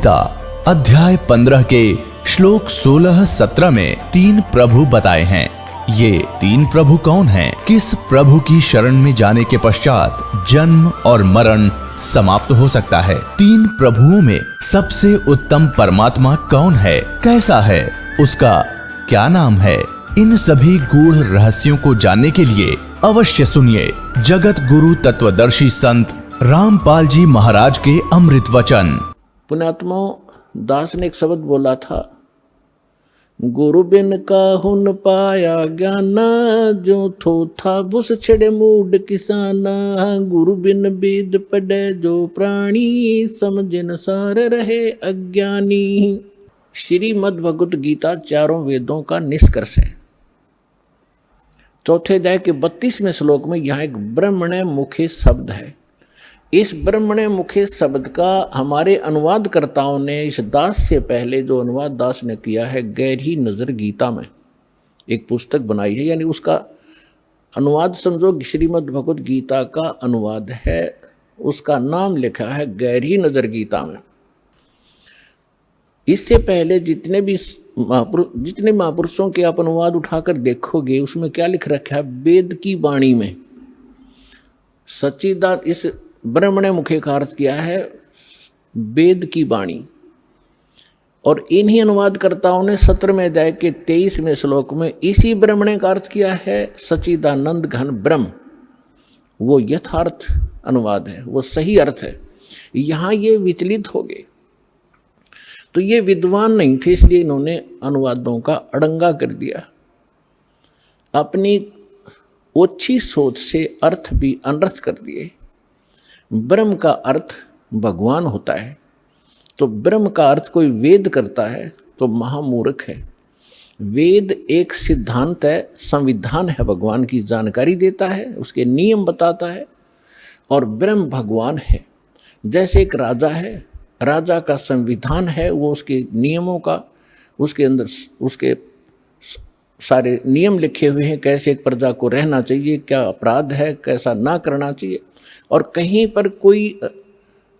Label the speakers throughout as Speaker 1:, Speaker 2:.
Speaker 1: गीता अध्याय 15 के श्लोक 16-17 में 3 प्रभु बताए हैं। ये 3 प्रभु कौन हैं? किस प्रभु की शरण में जाने के पश्चात जन्म और मरण समाप्त हो सकता है? 3 प्रभुओं में सबसे उत्तम परमात्मा कौन है? कैसा है? उसका क्या नाम है? इन सभी गूढ़ रहस्यों को जानने के लिए अवश्य सुनिए जगत गुरु तत्वदर्शी संत रामपाल जी महाराज के अमृत वचन।
Speaker 2: पुण्यात्माओं, दास ने एक शब्द बोला था, गुरु बिन काहुन पाया ज्ञाना, जो थो था बुस छेड़े मूड किसाना। गुरु बिन बीद पड़े जो प्राणी, समझन सार रहे अज्ञानी। श्रीमद् भगवत गीता चारों वेदों का निष्कर्ष है। चौथे अध्याय के 32वें श्लोक में यहाँ एक ब्रह्मण्य मुखे शब्द है। इस ब्रह्मण्य मुखे शब्द का हमारे अनुवादकर्ताओं ने इस दास से पहले जो अनुवाद दास ने किया है गहरी नज़र गीता में एक पुस्तक बनाई है, यानी उसका अनुवाद समझो श्रीमद् भगवत गीता का अनुवाद है। उसका नाम लिखा है गहरी नज़र गीता में। इससे पहले जितने महापुरुषों के आप अनुवाद उठाकर देखोगे उसमें क्या लिख रखा है? वेद की वाणी में सच्चिदानंद, इस ब्रह्मण्य मुखे का अर्थ किया है वेद की वाणी। और इन्हीं अनुवादकर्ताओं ने 17वें अध्याय के 23वें श्लोक में इसी ब्रह्मण्य का अर्थ किया है सच्चिदानंद घन ब्रह्म। वो यथार्थ अनुवाद है, वो सही अर्थ है। यहाँ ये विचलित हो गए, तो ये विद्वान नहीं थे, इसलिए इन्होंने अनुवादों का अड़ंगा कर दिया। अपनी ओछी सोच से अर्थ भी अनर्थ कर दिए। ब्रह्म का अर्थ भगवान होता है, तो ब्रह्म का अर्थ कोई वेद करता है तो महामूर्ख है। वेद एक सिद्धांत है, संविधान है, भगवान की जानकारी देता है, उसके नियम बताता है। और ब्रह्म भगवान है। जैसे एक राजा है, राजा का संविधान है, वो उसके नियमों का, उसके अंदर उसके सारे नियम लिखे हुए हैं, कैसे एक प्रजा को रहना चाहिए, क्या अपराध है, कैसा ना करना चाहिए। और कहीं पर कोई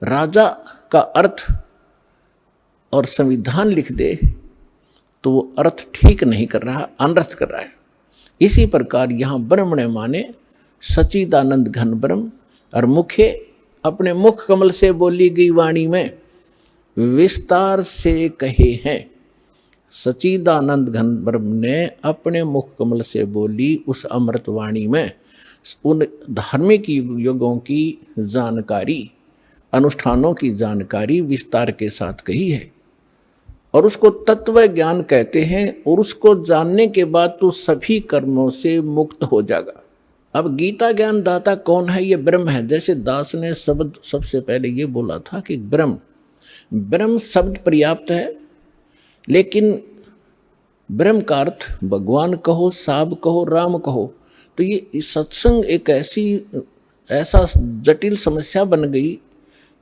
Speaker 2: राजा का अर्थ और संविधान लिख दे तो वो अर्थ ठीक नहीं कर रहा, अनर्थ कर रहा है। इसी प्रकार यहाँ ब्रह्मण्य माने सच्चिदानंद घन ब्रह्म, और मुखे अपने मुख कमल से बोली गई वाणी में विस्तार से कहे हैं। सच्चिदानंद घन ब्रह्म ने अपने मुख कमल से बोली उस अमृत वाणी में उन धार्मिक युगों की जानकारी, अनुष्ठानों की जानकारी विस्तार के साथ कही है। और उसको तत्व ज्ञान कहते हैं। और उसको जानने के बाद तो सभी कर्मों से मुक्त हो जाएगा। अब गीता ज्ञान दाता कौन है? ये ब्रह्म है। जैसे दास ने शब्द सबसे पहले ये बोला था कि ब्रह्म शब्द पर्याप्त है, लेकिन ब्रह्म का अर्थ भगवान कहो, साब कहो, राम कहो, तो ये सत्संग एक ऐसा जटिल समस्या बन गई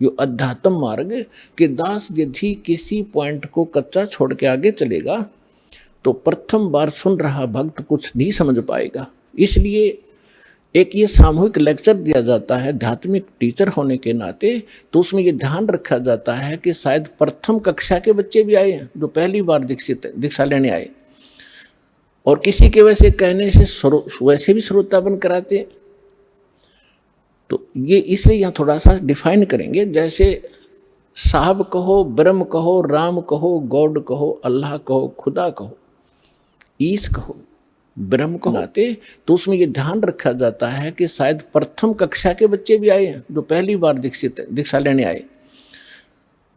Speaker 2: जो अध्यात्म मार्ग कि दास यदि किसी पॉइंट को कच्चा छोड़ के आगे चलेगा तो प्रथम बार सुन रहा भक्त कुछ नहीं समझ पाएगा। इसलिए एक ये सामूहिक लेक्चर दिया जाता है आध्यात्मिक टीचर होने के नाते, तो उसमें ये ध्यान रखा जाता है कि शायद प्रथम कक्षा के बच्चे भी आए हैं जो पहली बार दीक्षा लेने आए, और किसी के वैसे कहने से वैसे भी श्रोतापन कराते हैं। तो ये इसलिए यहाँ थोड़ा सा डिफाइन करेंगे। जैसे साहब कहो, ब्रह्म कहो, राम कहो, गॉड कहो, अल्लाह कहो, खुदा कहो, ईश कहो, ब्रह्म को आते, तो उसमें ये ध्यान रखा जाता है कि शायद प्रथम कक्षा के बच्चे भी आए हैं जो पहली बार दीक्षा लेने आए,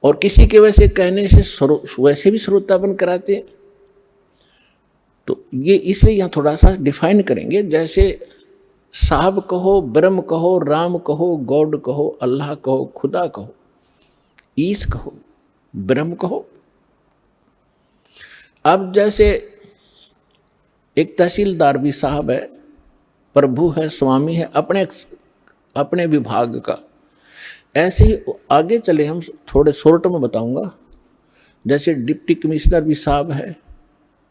Speaker 2: और किसी के वैसे कहने से वैसे भी श्रोतापन कराते हैं। तो ये इसलिए यहाँ थोड़ा सा डिफाइन करेंगे। जैसे साहब कहो, ब्रह्म कहो, राम कहो, गॉड कहो, अल्लाह कहो, खुदा कहो, ईश कहो, ब्रह्म कहो। अब जैसे एक तहसीलदार भी साहब है, प्रभु है, स्वामी है अपने विभाग का। ऐसे ही आगे चले, हम थोड़े शॉर्ट में बताऊंगा। जैसे डिप्टी कमिश्नर भी साहब है,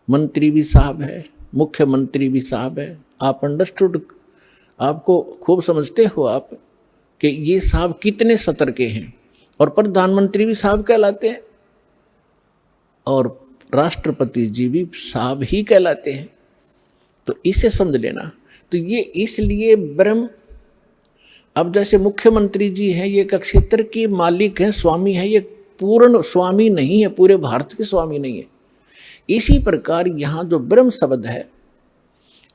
Speaker 2: मंत्री भी साहब है, मुख्यमंत्री भी साहब है। आप अंडरस्टूड, आपको खूब समझते हो आप कि ये साहब कितने सतर के हैं। और प्रधानमंत्री भी साहब कहलाते हैं। और राष्ट्रपति जी भी साहब ही कहलाते हैं। तो इसे समझ लेना। तो ये इसलिए ब्रह्म, अब जैसे मुख्यमंत्री जी हैं, ये एक क्षेत्र के मालिक हैं, स्वामी हैं, ये पूर्ण स्वामी नहीं है, पूरे भारत के स्वामी नहीं है। इसी प्रकार यहाँ जो ब्रह्म शब्द है,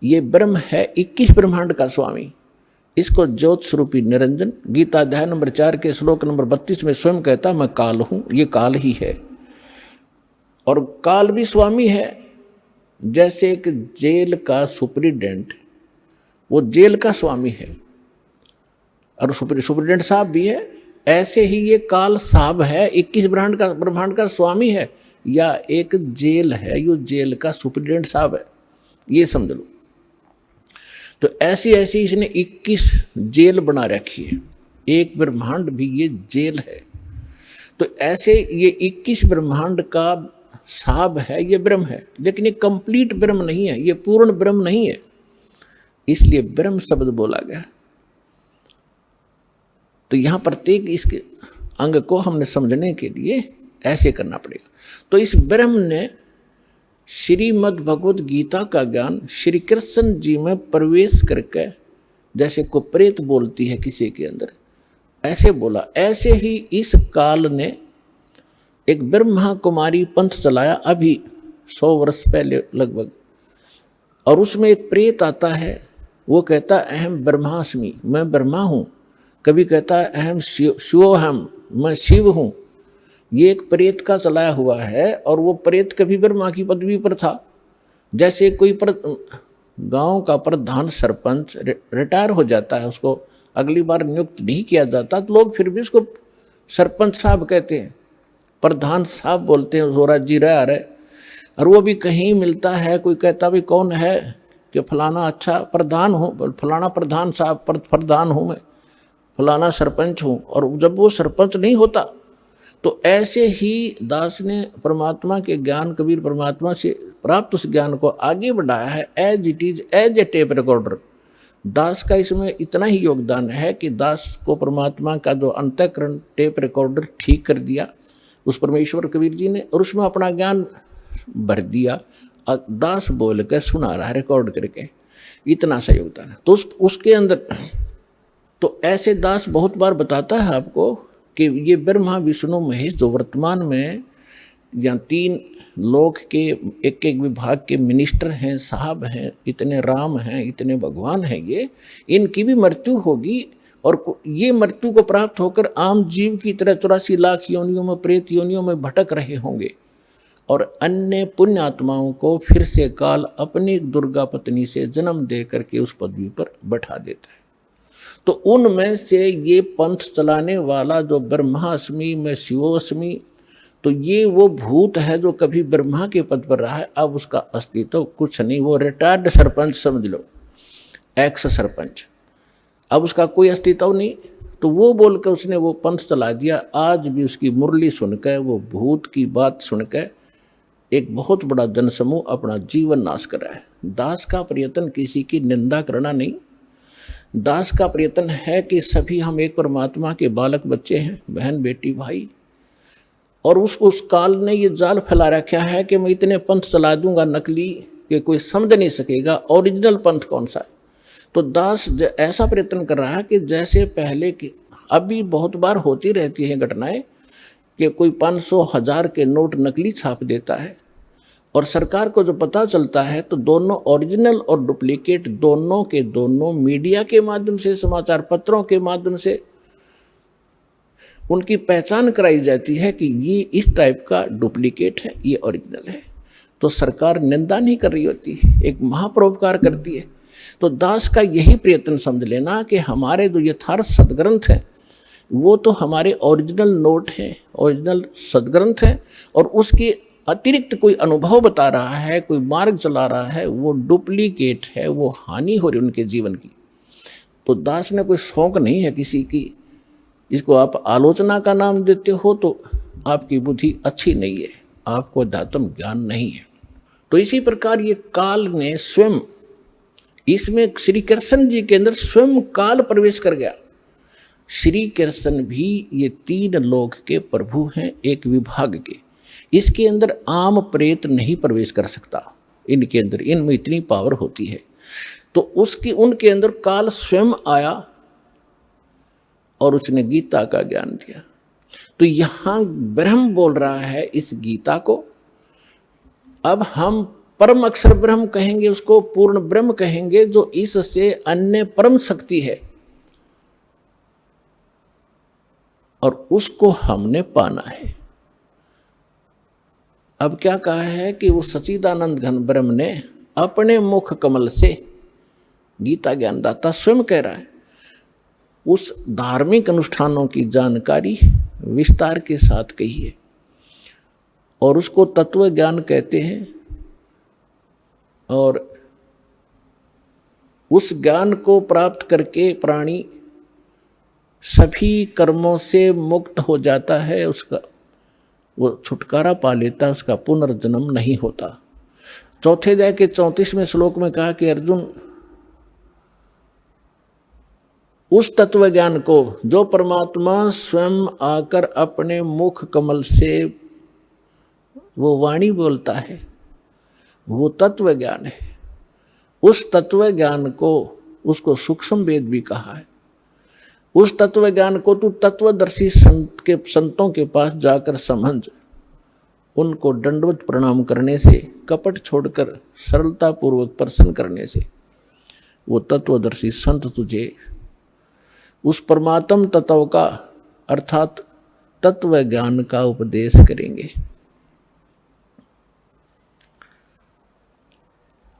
Speaker 2: ये ब्रह्म है 21 ब्रह्मांड का स्वामी। इसको ज्योत स्वरूपी निरंजन गीता अध्याय नंबर 4 के श्लोक नंबर 32 में स्वयं कहता, मैं काल हूं, ये काल ही है। और काल भी स्वामी है। जैसे एक जेल का सुप्रिटेंडेंट, वो जेल का स्वामी है और सुप्रिटेंडेंट साहब भी है, ऐसे ही ये काल साहब है, 21 ब्रह्मांड का स्वामी है, या एक जेल है, ये जेल का सुप्रिटेंडेंट साहब है, ये समझ लो। तो ऐसी ऐसी इसने 21 जेल बना रखी है, एक ब्रह्मांड भी ये जेल है। तो ऐसे ये 21 ब्रह्मांड का साहब है, ये ब्रह्म है, लेकिन ये कंप्लीट ब्रह्म नहीं है, ये पूर्ण ब्रह्म नहीं है, इसलिए ब्रह्म शब्द बोला गया। तो यहां प्रत्येक इसके अंग को हमने समझने के लिए ऐसे करना पड़ेगा। तो इस ब्रह्म ने श्रीमद् भगवद गीता का ज्ञान श्री कृष्ण जी में प्रवेश करके, जैसे को प्रेत बोलती है किसी के अंदर, ऐसे बोला। ऐसे ही इस काल ने एक ब्रह्मा कुमारी पंथ चलाया अभी 100 वर्ष पहले लगभग, और उसमें एक प्रेत आता है, वो कहता अहम ब्रह्मास्मि, मैं ब्रह्मा हूँ। कभी कहता है अहम शिवोहम, मैं शिव हूँ। ये एक प्रेत का चलाया हुआ है, और वो प्रेत कभी ब्रह्मा की पदवी पर था। जैसे कोई गांव का प्रधान सरपंच रिटायर हो जाता है, उसको अगली बार नियुक्त नहीं किया जाता, तो लोग फिर भी उसको सरपंच साहब कहते हैं, प्रधान साहब बोलते हैं, जोरा जी रहा है। और वो भी कहीं मिलता है, कोई कहता भी कौन है, कि फलाना अच्छा प्रधान हूँ, फलाना प्रधान साहब प्रधान हूँ मैं, फलाना सरपंच हूँ। और जब वो सरपंच नहीं होता, तो ऐसे ही दास ने परमात्मा के ज्ञान, कबीर परमात्मा से प्राप्त उस ज्ञान को आगे बढ़ाया है, as it is, as a tape recorder. Das का इसमें इतना ही योगदान है कि दास को परमात्मा का जो अंतःकरण टेप रिकॉर्डर ठीक कर दिया उस परमेश्वर कबीर जी ने, और उसमें अपना ज्ञान भर दिया, दास बोल कर सुना रहा है रिकॉर्ड करके, इतना सा योगदान है। तो उसके अंदर तो ऐसे दास बहुत बार बताता है आपको कि ये ब्रह्मा विष्णु महेश जो वर्तमान में या 3 लोक के एक एक विभाग के मिनिस्टर हैं, साहब हैं, इतने राम हैं, इतने भगवान हैं, ये इनकी भी मृत्यु होगी, और ये मृत्यु को प्राप्त होकर आम जीव की तरह 84 लाख योनियों में, प्रेत योनियों में भटक रहे होंगे, और अन्य पुण्य आत्माओं को फिर से काल अपनी दुर्गा पत्नी से जन्म दे करके उस पदवी पर बैठा देता है। तो उनमें से ये पंथ चलाने वाला जो ब्रह्मास्मि में शिवोस्मि, तो ये वो भूत है जो कभी ब्रह्मा के पद पर रहा है, अब उसका अस्तित्व कुछ नहीं, वो रिटायर्ड सरपंच समझ लो, एक्स सरपंच, अब उसका कोई अस्तित्व नहीं। तो वो बोलकर उसने वो पंथ चला दिया। आज भी उसकी मुरली सुनकर, वो भूत की बात सुनकर एक बहुत बड़ा जनसमूह अपना जीवन नाश कर रहा है। दास का प्रयत्न किसी की निंदा करना नहीं, दास का प्रयत्न है कि सभी हम एक परमात्मा के बालक बच्चे हैं, बहन बेटी भाई। और उस काल ने ये जाल फैला रखा है कि मैं इतने पंथ चला दूंगा नकली कि कोई समझ नहीं सकेगा ओरिजिनल पंथ कौन सा है। तो दास ऐसा प्रयत्न कर रहा है कि जैसे पहले की, अभी बहुत बार होती रहती हैं घटनाएं कि कोई 500 1000 के नोट नकली छाप देता है, और सरकार को जो पता चलता है तो दोनों ओरिजिनल और डुप्लीकेट दोनों के दोनों मीडिया के माध्यम से, समाचार पत्रों के माध्यम से उनकी पहचान कराई जाती है कि ये इस टाइप का डुप्लीकेट है, ये ओरिजिनल है। तो सरकार निंदा नहीं कर रही होती, एक महापरोपकार करती है। तो दास का यही प्रयत्न समझ लेना कि हमारे जो यथार्थ सदग्रंथ हैं वो तो हमारे ओरिजिनल नोट हैं, ओरिजिनल सदग्रंथ हैं, और उसके अतिरिक्त कोई अनुभव बता रहा है, कोई मार्ग चला रहा है, वो डुप्लीकेट है, वो हानि हो रही उनके जीवन की। तो दास ने कोई शौक नहीं है किसी की, इसको आप आलोचना का नाम देते हो तो आपकी बुद्धि अच्छी नहीं है, आपको अध्यात्म ज्ञान नहीं है। तो इसी प्रकार ये काल ने स्वयं, इसमें श्री कृष्ण जी के अंदर स्वयं काल प्रवेश कर गया। श्री कृष्ण भी ये 3 लोक के प्रभु हैं, एक विभाग के। इसके अंदर आम प्रेत नहीं प्रवेश कर सकता, इनके अंदर इनमें इतनी पावर होती है। तो उनके अंदर काल स्वयं आया और उसने गीता का ज्ञान दिया। तो यहां ब्रह्म बोल रहा है इस गीता को। अब हम परम अक्षर ब्रह्म कहेंगे, उसको पूर्ण ब्रह्म कहेंगे, जो इससे अन्य परम शक्ति है और उसको हमने पाना है। अब क्या कहा है कि वो सच्चिदानंद घन ब्रह्म ने अपने मुख कमल से, गीता ज्ञानदाता स्वयं कह रहा है, उस धार्मिक अनुष्ठानों की जानकारी विस्तार के साथ कही है और उसको तत्व ज्ञान कहते हैं। और उस ज्ञान को प्राप्त करके प्राणी सभी कर्मों से मुक्त हो जाता है, उसका वो छुटकारा पा लेता है, उसका पुनर्जन्म नहीं होता। चौथे अध्याय के 34वें श्लोक में कहा कि अर्जुन, उस तत्व ज्ञान को जो परमात्मा स्वयं आकर अपने मुख कमल से वो वाणी बोलता है, वो तत्व ज्ञान है। उस तत्व ज्ञान को, उसको सूक्ष्म वेद भी कहा है। उस तत्व ज्ञान को तू तत्वदर्शी संतों के पास जाकर समझ, उनको दंडवत प्रणाम करने से, कपट छोड़कर सरलता पूर्वक प्रसन्न करने से वो तत्वदर्शी संत तुझे उस परमात्म तत्व का अर्थात तत्व ज्ञान का उपदेश करेंगे।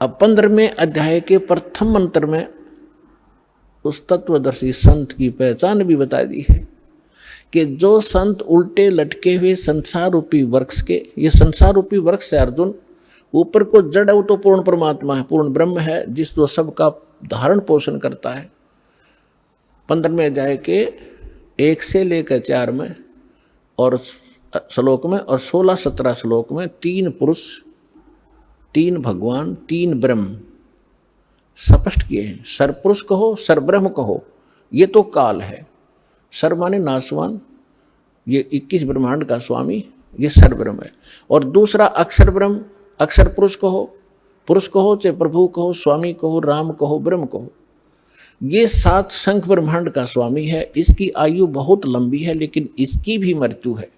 Speaker 2: अब 15वें अध्याय के प्रथम मंत्र में उस तत्वदर्शी संत की पहचान भी बता दी है कि जो संत उल्टे लटके हुए संसार रूपी वृक्ष के, ये संसार रूपी वृक्ष है अर्जुन, ऊपर को जड़ है वो तो पूर्ण परमात्मा है, पूर्ण ब्रह्म है, जिस जो सबका धारण पोषण करता है। 15वें अध्याय के 1 से लेकर 4 में और श्लोक में और 16-17 श्लोक में 3 पुरुष, 3 भगवान, 3 ब्रह्म स्पष्ट किए हैं। सरपुरुष कहो, सरब्रह्म कहो, ये तो काल है। सर माने नासवान, ये 21 ब्रह्मांड का स्वामी, ये सरब्रह्म है। और दूसरा अक्षर ब्रह्म, अक्षर पुरुष कहो चाहे प्रभु कहो, स्वामी कहो, राम कहो, ब्रह्म कहो, ये 7 शंख ब्रह्मांड का स्वामी है। इसकी आयु बहुत लंबी है लेकिन इसकी भी मृत्यु है,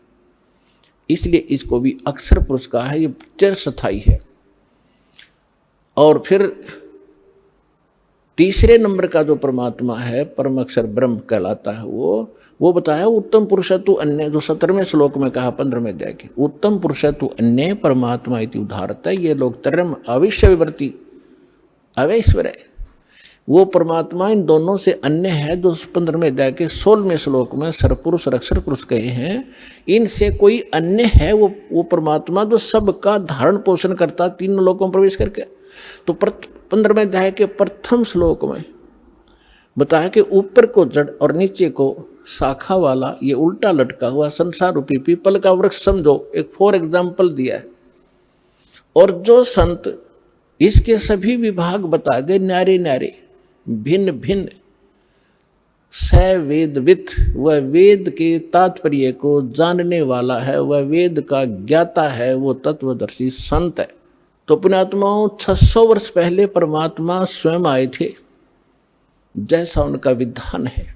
Speaker 2: इसलिए इसको भी अक्षर पुरुष कहा है, ये चिरस्थायी है। और फिर तीसरे नंबर का जो परमात्मा है, परम अक्षर ब्रह्म कहलाता है, वो बताया उत्तम पुरुष तु अन्य, जो 17वें श्लोक में कहा 15वें अध्याय के, उत्तम पुरुष तु अन्य परमात्मा इति उदाहरत है। ये लोग तरम अविश्य विवर्ती अवैश्वर है, वो परमात्मा इन दोनों से अन्य है, जो 15वें अध्याय के 16वें श्लोक में सरपुरुष और अक्षर पुरुष कहे हैं। इनसे कोई अन्य है वो परमात्मा जो सबका धारण पोषण करता 3 लोकों में प्रवेश करके। तो 15वें अध्याय के प्रथम श्लोक में बताया कि ऊपर को जड़ और नीचे को शाखा वाला ये उल्टा लटका हुआ संसार रूपी पीपल का वृक्ष समझो, एक फॉर एग्जाम्पल दिया है। और जो संत इसके सभी विभाग बता दे, न्यारे न्यारे, भिन्न भिन्न, स वेदविद, वह वेद के तात्पर्य को जानने वाला है, वह वेद का ज्ञाता है, वो तत्वदर्शी संत है। तो पुण्यात्माओं, 600 वर्ष पहले परमात्मा स्वयं आए थे, जैसा उनका विधान है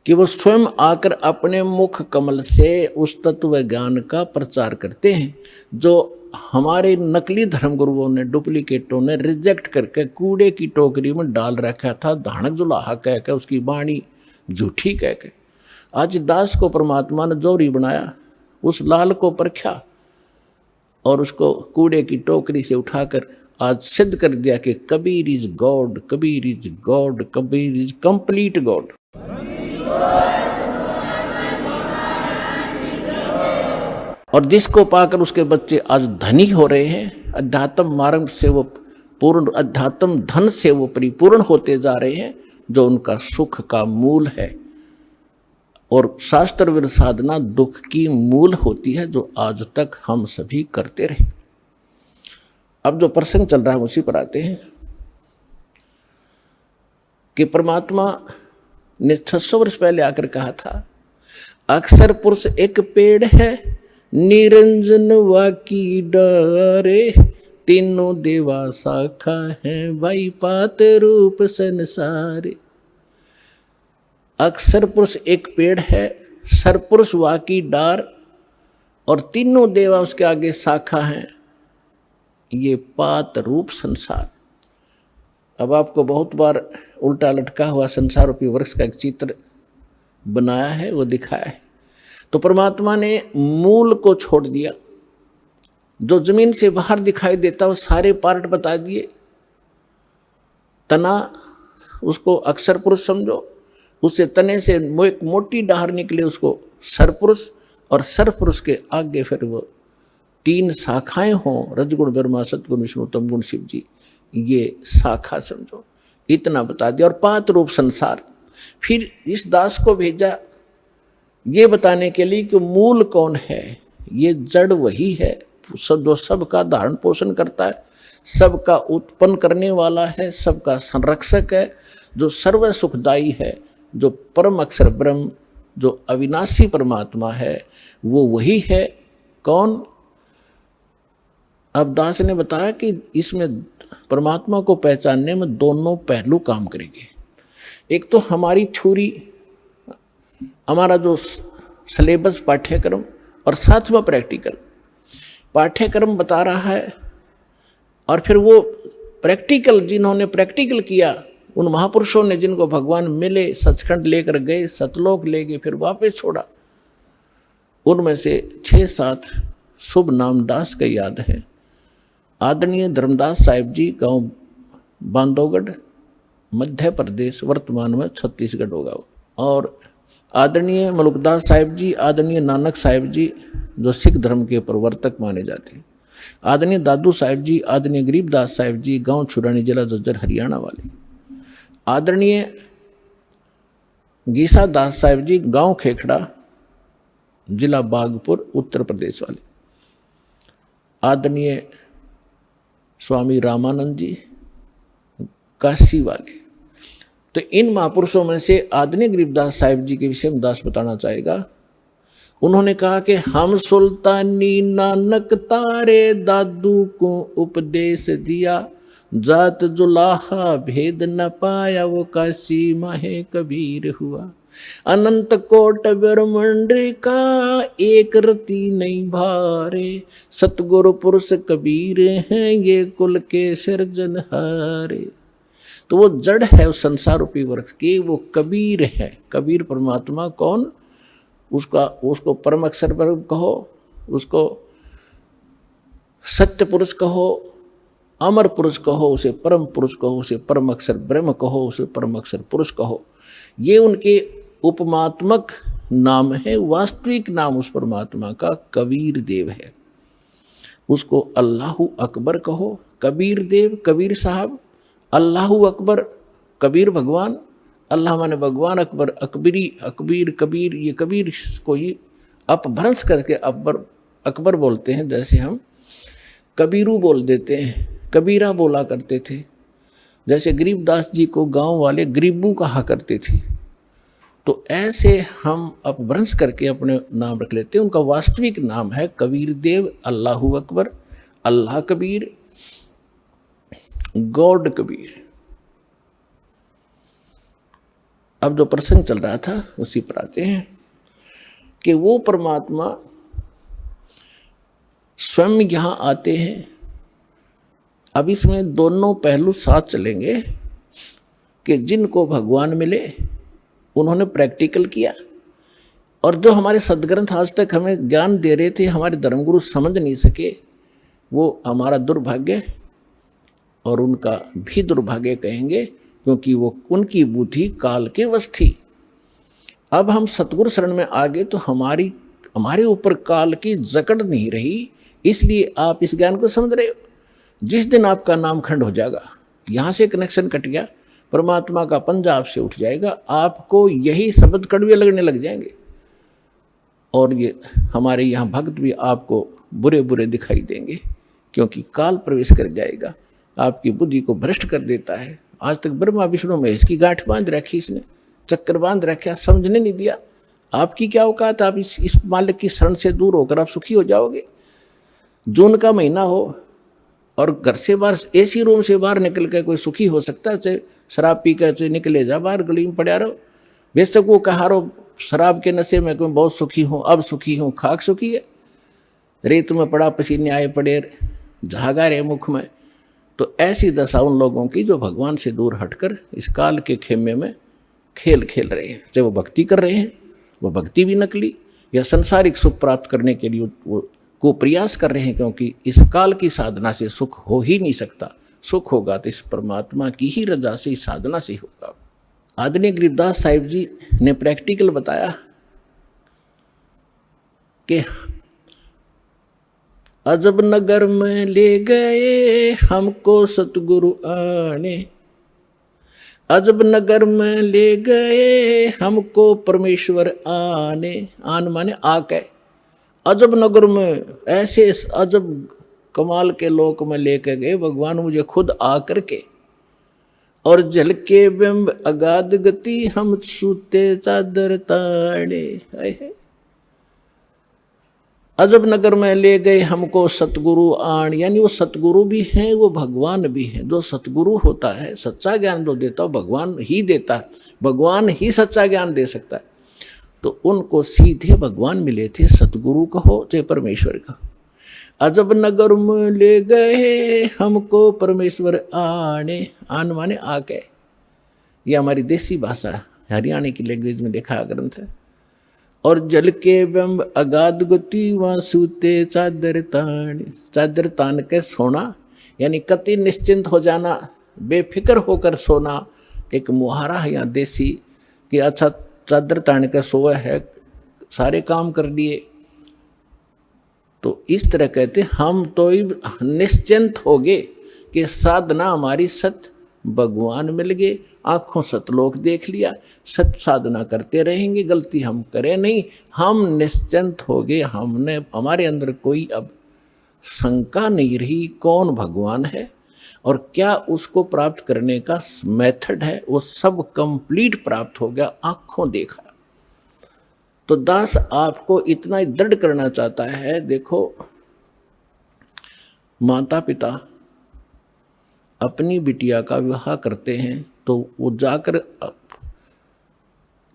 Speaker 2: कि वो स्वयं आकर अपने मुख कमल से उस तत्व ज्ञान का प्रचार करते हैं, जो हमारे नकली धर्मगुरुओं ने, डुप्लीकेटों ने रिजेक्ट करके कूड़े की टोकरी में डाल रखा था, धानक जुलाहा कह के, उसकी वाणी झूठी कह के। आज दास को परमात्मा ने जोरी बनाया, उस लाल को परखा और उसको कूड़े की टोकरी से उठाकर आज सिद्ध कर दिया कि Kabir is God, Kabir is God, Kabir is complete God. और जिसको पाकर उसके बच्चे आज धनी हो रहे हैं, अध्यात्म मार्ग से वो पूर्ण, अध्यात्म धन से वो परिपूर्ण होते जा रहे हैं, जो उनका सुख का मूल है। और शास्त्र विरुद्ध साधना दुख की मूल होती है, जो आज तक हम सभी करते रहे। अब जो प्रसंग चल रहा है उसी पर आते हैं कि परमात्मा ने 600 वर्ष पहले आकर कहा था, अक्षर पुरुष एक पेड़ है निरंजन वाकी डारे, तीनों देवा शाखा है, भाई पात रूप संसारे। अक्षर पुरुष एक पेड़ है, सरपुरुष वाकी डार, और तीनों देवा उसके आगे शाखा हैं, ये पात रूप संसार। अब आपको बहुत बार उल्टा लटका हुआ संसार रूपी वृक्ष का एक चित्र बनाया है, वो दिखाया है। तो परमात्मा ने मूल को छोड़ दिया, जो जमीन से बाहर दिखाई देता वो सारे पार्ट बता दिए। तना उसको अक्षर पुरुष समझो, उससे तने से एक मोटी डाहर निकले उसको सरपुरुष, और सरपुरुष के आगे फिर वो तीन शाखाएं हों, रजगुण ब्रह्मा सतगुण विष्णु तमगुण शिव जी, ये शाखा समझो, इतना बता दिया। और पात रूप संसार, फिर इस दास को भेजा ये बताने के लिए कि मूल कौन है। ये जड़ वही है जो सबका धारण पोषण करता है, सबका उत्पन्न करने वाला है, सबका संरक्षक है, जो सर्व सुखदायी है, जो परम अक्षर ब्रह्म, जो अविनाशी परमात्मा है, वो वही है। कौन? अब दास ने बताया कि इसमें परमात्मा को पहचानने में दोनों पहलू काम करेंगे। एक तो हमारी थ्योरी, हमारा जो सिलेबस पाठ्यक्रम, और साथ में प्रैक्टिकल। पाठ्यक्रम बता रहा है और फिर वो प्रैक्टिकल, जिन्होंने प्रैक्टिकल किया, उन महापुरुषों ने जिनको भगवान मिले, सचखंड लेकर गए, सतलोक ले गए, फिर वापस छोड़ा, उनमें से 6-7 शुभ नाम दास का याद है। आदरणीय धर्मदास साहिब जी, गांव बांधवगढ़, मध्य प्रदेश, वर्तमान में छत्तीसगढ़ होगा। और आदरणीय मलुकदास साहिब जी, आदरणीय नानक साहिब जी, जो सिख धर्म के प्रवर्तक माने जाते हैं। आदरणीय दादू साहिब जी, आदरणीय गरीबदास साहिब जी, गांव छुरानी, जिला जज्जर, हरियाणा वाले। आदरणीय गीसा दास साहिब जी, गांव खेखड़ा, जिला बागपुर, उत्तर प्रदेश वाले। आदरणीय स्वामी रामानंद जी, काशी वाले। तो इन महापुरुषों में से आदरणीय गरीबदास साहिब जी के विषय में दास बताना चाहेगा। उन्होंने कहा कि हम सुल्तानी नानक तारे दादू को उपदेश दिया, जात जुलाहा भेद न पाया, वो काशी माहे कबीर हुआ। अनंत कोट ब्रह्मांड का एक रति नहीं भारे, सतगुरु पुरुष कबीर हैं ये कुल के सिरजनहारे। तो वो जड़ है उस संसार रूपी वृक्ष की, वो कबीर है। कबीर परमात्मा कौन? उसको परम अक्षर पर कहो, उसको सत्य पुरुष कहो, अमर पुरुष कहो, उसे परम पुरुष कहो, उसे परम अक्षर ब्रह्म कहो, उसे परम अक्षर पुरुष कहो। ये उनके उपमात्मक नाम है। वास्तविक नाम उस परमात्मा का कबीर देव है। उसको अल्लाहु अकबर कहो, कबीर देव, कबीर साहब, अल्लाहु अकबर, कबीर भगवान, अल्लाह माने भगवान, अकबर अकबरी, अकबीर कबीर, ये कबीर को ही अपभ्रंश करके अकबर बोलते हैं। जैसे हम कबीरू बोल देते हैं, कबीरा बोला करते थे। जैसे गरीबदास जी को गांव वाले गरीबू कहा करते थे। तो ऐसे हम अपभ्रंश करके अपने नाम रख लेते हैं। उनका वास्तविक नाम है कबीर देव, अल्लाहु अकबर, अल्लाह कबीर, गॉड कबीर। अब जो प्रसंग चल रहा था उसी पर आते हैं कि वो परमात्मा स्वयं यहाँ आते हैं। अब इसमें दोनों पहलू साथ चलेंगे कि जिनको भगवान मिले उन्होंने प्रैक्टिकल किया, और जो हमारे सदग्रंथ आज तक हमें ज्ञान दे रहे थे, हमारे धर्मगुरु समझ नहीं सके, वो हमारा दुर्भाग्य और उनका भी दुर्भाग्य कहेंगे, क्योंकि वो उनकी बुद्धि काल के वश थी। अब हम सतगुरु शरण में आ गए तो हमारे ऊपर काल की जकड़ नहीं रही, इसलिए आप इस ज्ञान को समझ रहे हो। जिस दिन आपका नाम खंड हो जाएगा, यहाँ से कनेक्शन कट गया, परमात्मा का पंजा आपसे उठ जाएगा, आपको यही शब्द कड़वे लगने लग जाएंगे, और ये हमारे यहाँ भक्त भी आपको बुरे बुरे दिखाई देंगे, क्योंकि काल प्रवेश कर जाएगा, आपकी बुद्धि को भ्रष्ट कर देता है। आज तक ब्रह्मा विष्णु महेश की गांठ बांध रखी, इसने चक्कर बांध रखा, समझने नहीं दिया। आपकी क्या औकात, आप इस मालिक की शरण से दूर होकर आप सुखी हो जाओगे। जून का महीना हो और घर से बाहर एसी रूम से बाहर निकल कर कोई सुखी हो सकता है? चाहे शराब पी कर चाहे निकले जा बाहर गली में पड़ा रहो, बेशक वो कहा रहो शराब के नशे में कोई बहुत सुखी हूँ, अब सुखी हूँ, खाक सुखी है, रेत में पड़ा पसीने आए पड़े, झागा रहे मुख में। तो ऐसी दशा उन लोगों की जो भगवान से दूर हटकर इस काल के खेमे में खेल खेल रहे हैं। चाहे वो भक्ति कर रहे हैं, वो भक्ति भी नकली, या संसारिक सुख प्राप्त करने के लिए वो को प्रयास कर रहे हैं, क्योंकि इस काल की साधना से सुख हो ही नहीं सकता। सुख होगा तो इस परमात्मा की ही रजा से, इस साधना से होगा। आदरणीय गरीबदास साहिब जी ने प्रैक्टिकल बताया कि अजब नगर में ले गए हमको सतगुरु आने, अजब नगर में ले गए हमको परमेश्वर आने। आन माने आके, अजब नगर में ऐसे अजब कमाल के लोक में लेकर गए भगवान मुझे खुद आकर के, और जल के बिंब अगाध गति हम सूते चादर ताड़े। अजब नगर में ले गए हमको सतगुरु आण, यानी वो सतगुरु भी हैं, वो भगवान भी हैं। जो सतगुरु होता है, सच्चा ज्ञान जो देता है भगवान ही देता है, भगवान ही सच्चा ज्ञान दे सकता है। तो उनको सीधे भगवान मिले थे, सतगुरु कहो चाहे परमेश्वर कहो। अजब नगर में ले गए हमको परमेश्वर आने, आन माने आके, ये हमारी देसी भाषा हरियाणा की लैंग्वेज में देखा ग्रंथ है। और जल के बिंब अगाध गति वहाँ सूते चादर तान, चादर तान के सोना, यानी कति निश्चिंत हो जाना, बेफिक्र होकर सोना। एक मुहारा है यहाँ देसी कि अच्छा चादर तान के सोए है, सारे काम कर दिए। तो इस तरह कहते हम तो निश्चिंत हो गए कि साधना हमारी सत भगवान मिल गए, आंखों सतलोक देख लिया, सत साधना करते रहेंगे, गलती हम करें नहीं, हम निश्चिंत हो गए। हमने, हमारे अंदर कोई अब शंका नहीं रही कौन भगवान है और क्या उसको प्राप्त करने का मेथड है, वो सब कंप्लीट प्राप्त हो गया, आंखों देखा। तो दास आपको इतना ही दृढ़ करना चाहता है। देखो, माता पिता अपनी बिटिया का विवाह करते हैं तो वो जाकर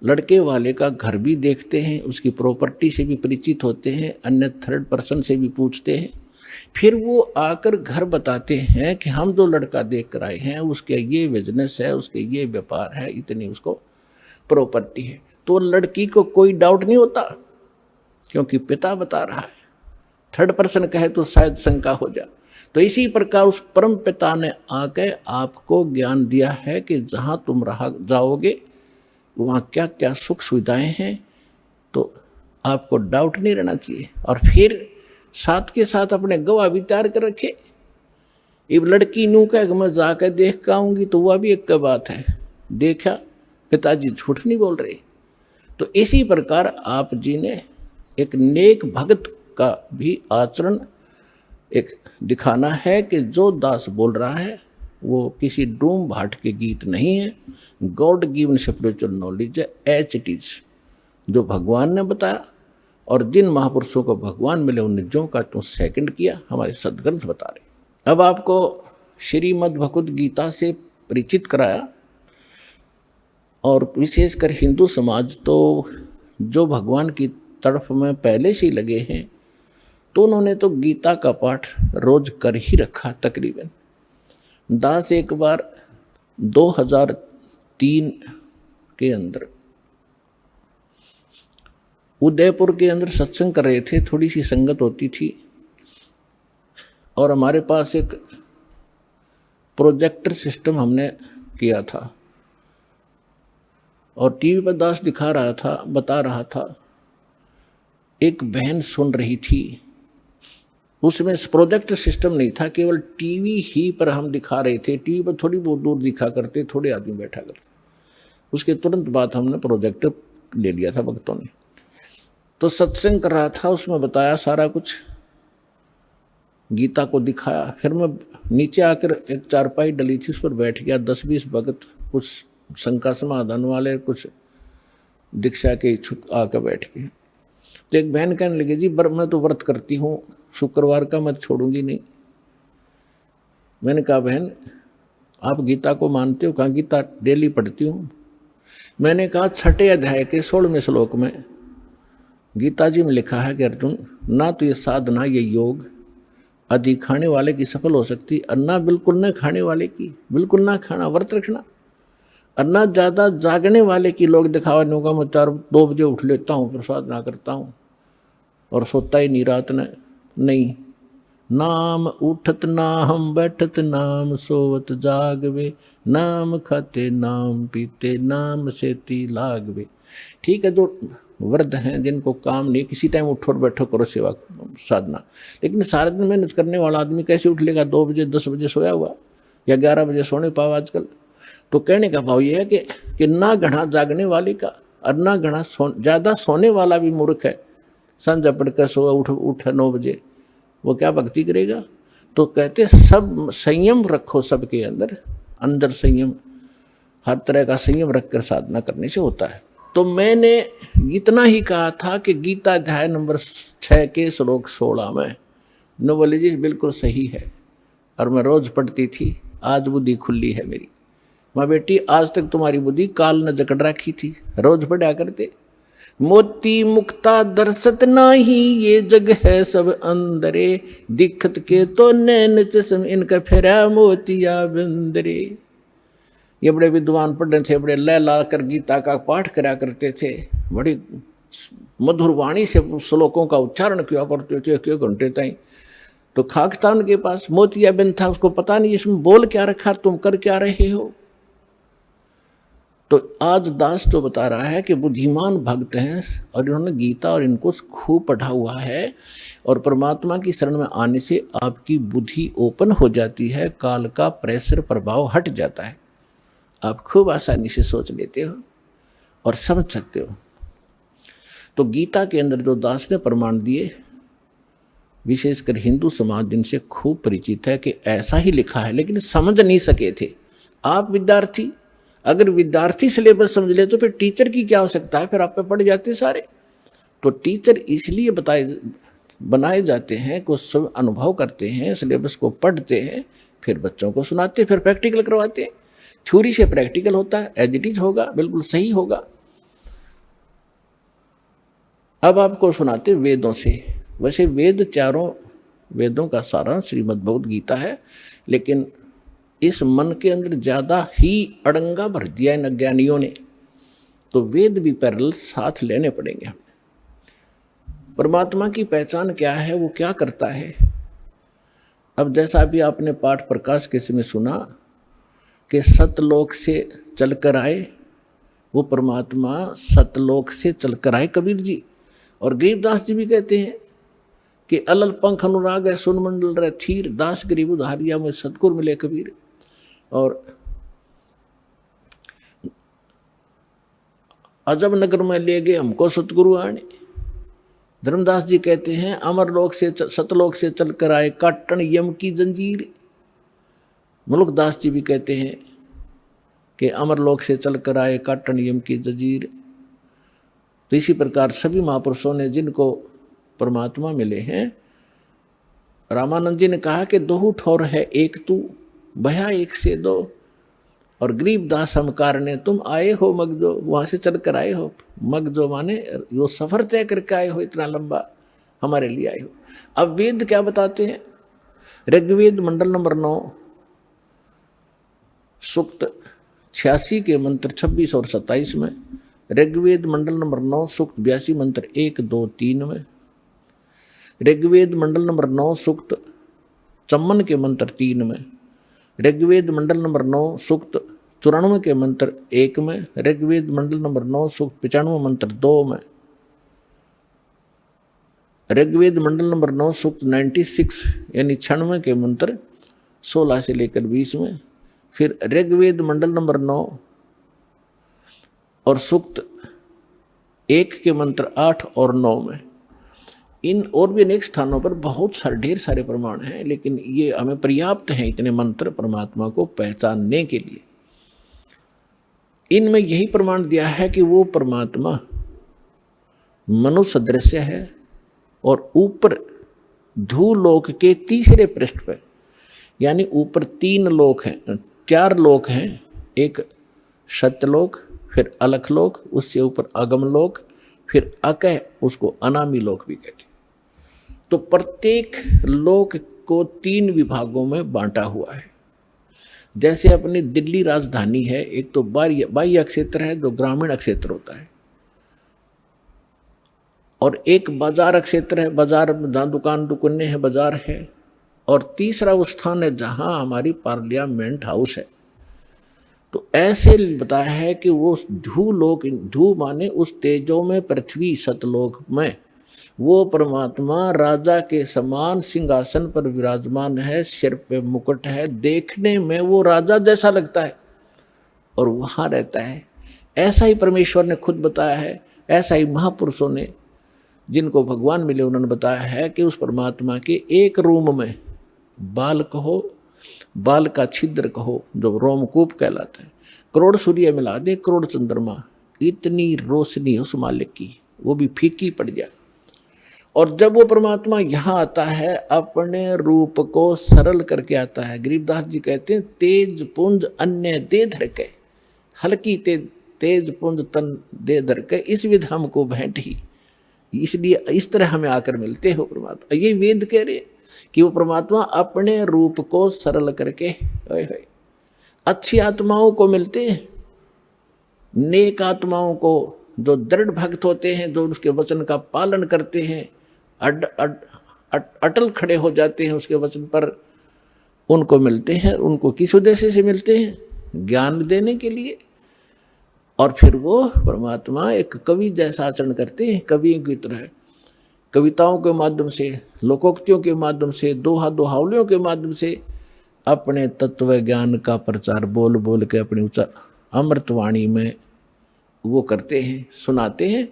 Speaker 2: लड़के वाले का घर भी देखते हैं, उसकी प्रॉपर्टी से भी परिचित होते हैं, अन्य थर्ड पर्सन से भी पूछते हैं। फिर वो आकर घर बताते हैं कि हम जो लड़का देख कर आए हैं उसके ये बिजनेस है, उसके ये व्यापार है, इतनी उसको प्रॉपर्टी है। तो लड़की को कोई डाउट नहीं होता क्योंकि पिता बता रहा है। थर्ड पर्सन कहे तो शायद शंका हो जाए। तो इसी प्रकार उस परम पिता ने आके आपको ज्ञान दिया है कि जहाँ तुम रहा जाओगे वहाँ क्या क्या सुख सुविधाएं हैं, तो आपको डाउट नहीं रहना चाहिए। और फिर साथ के साथ अपने गवाह भी तैयार कर रखे। अब लड़की नू कह मैं जाकर देख के आऊँगी तो वह भी एक बात है, देखा पिताजी झूठ नहीं बोल रहे। तो इसी प्रकार आप जी ने एक नेक भक्त का भी आचरण एक दिखाना है कि जो दास बोल रहा है वो किसी डूम भाट के गीत नहीं है, गॉड गिवन स्पिरिचुअल नॉलेज है, एच इट इज, जो भगवान ने बताया। और जिन महापुरुषों को भगवान मिले उन निजों का तो सेकंड किया, हमारे सदग्रंथ बता रहे। अब आपको श्रीमद् भगवद गीता से परिचित कराया, और विशेषकर हिंदू समाज तो जो भगवान की तरफ में पहले से ही लगे हैं तो उन्होंने तो गीता का पाठ रोज कर ही रखा तकरीबन। दास एक बार 2003 के अंदर उदयपुर के अंदर सत्संग कर रहे थे, थोड़ी सी संगत होती थी, और हमारे पास एक प्रोजेक्टर सिस्टम हमने किया था और टीवी पर दास दिखा रहा था, बता रहा था। एक बहन सुन रही थी, उसमें प्रोजेक्टर सिस्टम नहीं था, केवल टीवी ही पर हम दिखा रहे थे। टीवी पर थोड़ी बहुत दूर दिखा करते, थोड़े आदमी बैठा करते। उसके तुरंत बाद हमने प्रोजेक्टर ले लिया था भक्तों ने। तो सत्संग कर रहा था, उसमें बताया सारा कुछ, गीता को दिखाया। फिर मैं नीचे आकर एक चारपाई डली थी, उस पर बैठ गया। 10-20 भगत, कुछ शंका समाधान वाले, कुछ दीक्षा के इच्छुक आकर बैठ के। तो एक बहन कहने लगी, जी मैं तो व्रत करती हूँ, शुक्रवार का मैं छोड़ूंगी नहीं। मैंने कहा, बहन आप गीता को मानते हो? कहा, गीता डेली पढ़ती हूँ। मैंने कहा, 6 अध्याय के 16वें श्लोक में गीता जी में लिखा है कि अर्जुन, ना तो ये साधना, ये योग अधिक खाने वाले की सफल हो सकती, और ना बिल्कुल न खाने वाले की, बिल्कुल ना खाना, व्रत रखना, और ना ज़्यादा जागने वाले की। लोग दिखावा नहीं होगा, मैं 2 बजे उठ लेता हूँ, प्रसाद ना करता हूँ और सोता ही नहीं रात ने। नहीं, नाम उठत ना हम बैठत, नाम सोवत जागवे, नाम खाते नाम पीते, नाम सेती लागवे। ठीक है, जो वृद्ध हैं जिनको काम नहीं, किसी टाइम उठो और बैठो करो सेवा साधना, लेकिन सारा दिन मेहनत करने वाला आदमी कैसे उठ लेगा? 2 बजे 10 बजे सोया हुआ, या 11 बजे सोने पाओ आजकल। तो कहने का भाव ये है कि ना घना जागने वाले का और ना घना ज़्यादा सोने वाला भी मूर्ख है। संध्या पढ़कर सोया उठ 9 बजे, वो क्या भक्ति करेगा? तो कहते सब संयम रखो, सबके अंदर संयम, हर तरह का संयम रखकर साधना करने से होता है। तो मैंने इतना ही कहा था कि गीता अध्याय नंबर 6 के श्लोक 16 में न बोले जी बिल्कुल सही है, और मैं रोज पढ़ती थी, आज बुद्धि खुली है मेरी। माँ बेटी, आज तक तुम्हारी बुद्धि काल न जकड़ रखी थी, रोज पढ़ा करते। मोती मुक्ता दर्शत नाही, ये जग है सब अंदरे, दिखत के तो नैन चश्म, इनका फेरा मोतिया बिंदरे। ये बड़े विद्वान पंडित थे, बड़े लय ला कर गीता का पाठ करा करते थे, बड़ी मधुर वाणी से श्लोकों का उच्चारण किया करते थे क्यों घंटे ताई। तो खाक था उनके पास, मोतिया बिंद था, उसको पता नहीं इसमें बोल क्या रखा, तुम कर क्या रहे हो। तो आज दास तो बता रहा है कि बुद्धिमान भक्त हैं और इन्होंने गीता और इनको खूब पढ़ा हुआ है, और परमात्मा की शरण में आने से आपकी बुद्धि ओपन हो जाती है, काल का प्रेशर प्रभाव हट जाता है, आप खूब आसानी से सोच लेते हो और समझ सकते हो। तो गीता के अंदर जो दास ने प्रमाण दिए, विशेषकर हिंदू समाज जिनसे खूब परिचित है कि ऐसा ही लिखा है, लेकिन समझ नहीं सके थे। आप विद्यार्थी, अगर विद्यार्थी सिलेबस समझ ले तो फिर टीचर की क्या आवश्यकता है, फिर आप पे पढ़ जाते सारे। तो टीचर इसलिए बनाए जाते हैं कि सब अनुभव करते हैं, सिलेबस को पढ़ते हैं, फिर बच्चों को सुनाते, फिर प्रैक्टिकल करवाते हैं। थ्योरी से प्रैक्टिकल होता है, एज इट इज होगा, बिल्कुल सही होगा। अब आपको सुनाते वेदों से। वैसे वेद, चारों वेदों का सारांश श्रीमद् भगवद गीता है, लेकिन इस मन के अंदर ज़्यादा ही अड़ंगा भर दिया इन अज्ञानियों ने, तो वेद भी पैरेलल साथ लेने पड़ेंगे हमें। परमात्मा की पहचान क्या है, वो क्या करता है। अब जैसा भी आपने पाठ प्रकाश के समय सुना कि सतलोक से चलकर आए, वो परमात्मा सतलोक से चलकर आए कबीर जी। और गरीबदास जी भी कहते हैं कि अलल पंख अनुराग है सुन मंडल रह थीर, दास गरीब उधारिया में सतगुर मिले कबीर। और अजब नगर में ले गए हमको सतगुरु आने। धर्मदास जी कहते हैं अमरलोक से सतलोक से चलकर आए काटन यम की जंजीर। मुल्कदास जी भी कहते हैं कि अमरलोक से चलकर आए काटन यम की जंजीर। तो इसी प्रकार सभी महापुरुषों ने जिनको परमात्मा मिले हैं, रामानंद जी ने कहा कि दो ठौर है एक तू, भया एक से दो। और गरीबदास हम कारणे तुम आए हो मगजो, वहाँ से चलकर आए हो। मगजो माने जो सफ़र तय करके आए हो, इतना लंबा हमारे लिए आए हो। अब वेद क्या बताते हैं, ऋग्वेद मंडल नंबर 9 सूक्त 86 के मंत्र 26 और 27 में, ऋग्वेद मंडल नंबर 9 सूक्त 82 मंत्र 1, 2, 3 में, ऋग्वेद मंडल नंबर 9 सूक्त 54 के मंत्र 3 में, ऋग्वेद मंडल नंबर 9 सूक्त 94 के मंत्र 1 में, ऋग्वेद मंडल नंबर 9 सूक्त 95 मंत्र 2 में, ऋग्वेद मंडल नंबर 9 सूक्त 96 यानी 96 के मंत्र 16 से लेकर 20 में, फिर ऋग्वेद मंडल नंबर 9 और सूक्त 1 के मंत्र 8 और 9 में। इन और भी अनेक स्थानों पर बहुत सारे ढेर सारे प्रमाण हैं, लेकिन ये हमें पर्याप्त हैं इतने मंत्र परमात्मा को पहचानने के लिए। इनमें यही प्रमाण दिया है कि वो परमात्मा मनुष्य सदृश है और ऊपर धूलोक के तीसरे पृष्ठ पर, यानी ऊपर 3 लोक हैं, 4 लोक हैं, एक सत्यलोक, फिर अलखलोक, उससे ऊपर अगमलोक, फिर अकह, उसको अनामी लोक भी कहते हैं। तो प्रत्येक लोक को 3 विभागों में बांटा हुआ है। जैसे अपनी दिल्ली राजधानी है, एक तो बाह्य क्षेत्र है जो ग्रामीण क्षेत्र होता है, और एक बाजार क्षेत्र है, बाजार जहाँ दुकान दुकानें हैं, बाजार है, और तीसरा वो स्थान है जहाँ हमारी पार्लियामेंट हाउस है। तो ऐसे बताया है कि वो धूलोक, धू माने उस तेजो में पृथ्वी सतलोक में वो परमात्मा राजा के समान सिंहासन पर विराजमान है, सिर पे मुकुट है, देखने में वो राजा जैसा लगता है और वहाँ रहता है। ऐसा ही परमेश्वर ने खुद बताया है, ऐसा ही महापुरुषों ने जिनको भगवान मिले उन्होंने बताया है कि उस परमात्मा के एक रूम में बाल कहो, बाल का छिद्र कहो जो रोमकूप कहलाता है, करोड़ सूर्य मिला दे, करोड़ चंद्रमा, इतनी रोशनी उस मालिक की, वो भी फीकी पड़ जाए। और जब वो परमात्मा यहाँ आता है अपने रूप को सरल करके आता है। गरीबदास जी कहते हैं तेज पुंज अन्य दे धर के, हल्की तेज पुंज तन दे धर के, इस विध हमको भेंट ही, इसलिए इस तरह हमें आकर मिलते हो परमात्मा। ये वेद कह रहे कि वो परमात्मा अपने रूप को सरल करके अच्छी आत्माओं को मिलते हैं, नेक आत्माओं को जो दृढ़ भक्त होते हैं, जो उसके वचन का पालन करते हैं, अटल खड़े हो जाते हैं उसके वचन पर, उनको मिलते हैं। उनको किस उद्देश्य से मिलते हैं? ज्ञान देने के लिए। और फिर वो परमात्मा एक कवि जैसा आचरण करते हैं, कवियों की तरह कविताओं के माध्यम से, लोकोक्तियों के माध्यम से, दोहावलियों के माध्यम से अपने तत्व ज्ञान का प्रचार बोल बोल के अपनी अमृतवाणी में वो करते हैं, सुनाते हैं।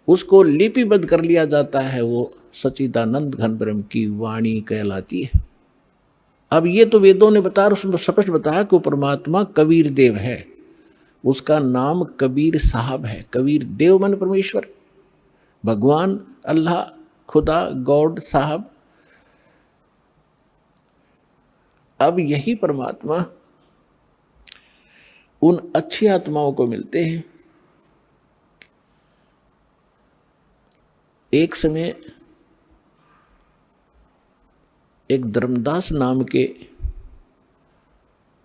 Speaker 2: उसको लिपिबद्ध कर लिया जाता है, वो सच्चिदानंद घन ब्रह्म की वाणी कहलाती है। अब ये तो वेदों ने बताया, उसमें स्पष्ट बताया कि वो परमात्मा कबीर देव है, उसका नाम कबीर साहब है। कबीर देव मन परमेश्वर, भगवान, अल्लाह, खुदा, गॉड, साहब। अब यही परमात्मा उन अच्छी आत्माओं को मिलते हैं। एक समय एक धर्मदास नाम के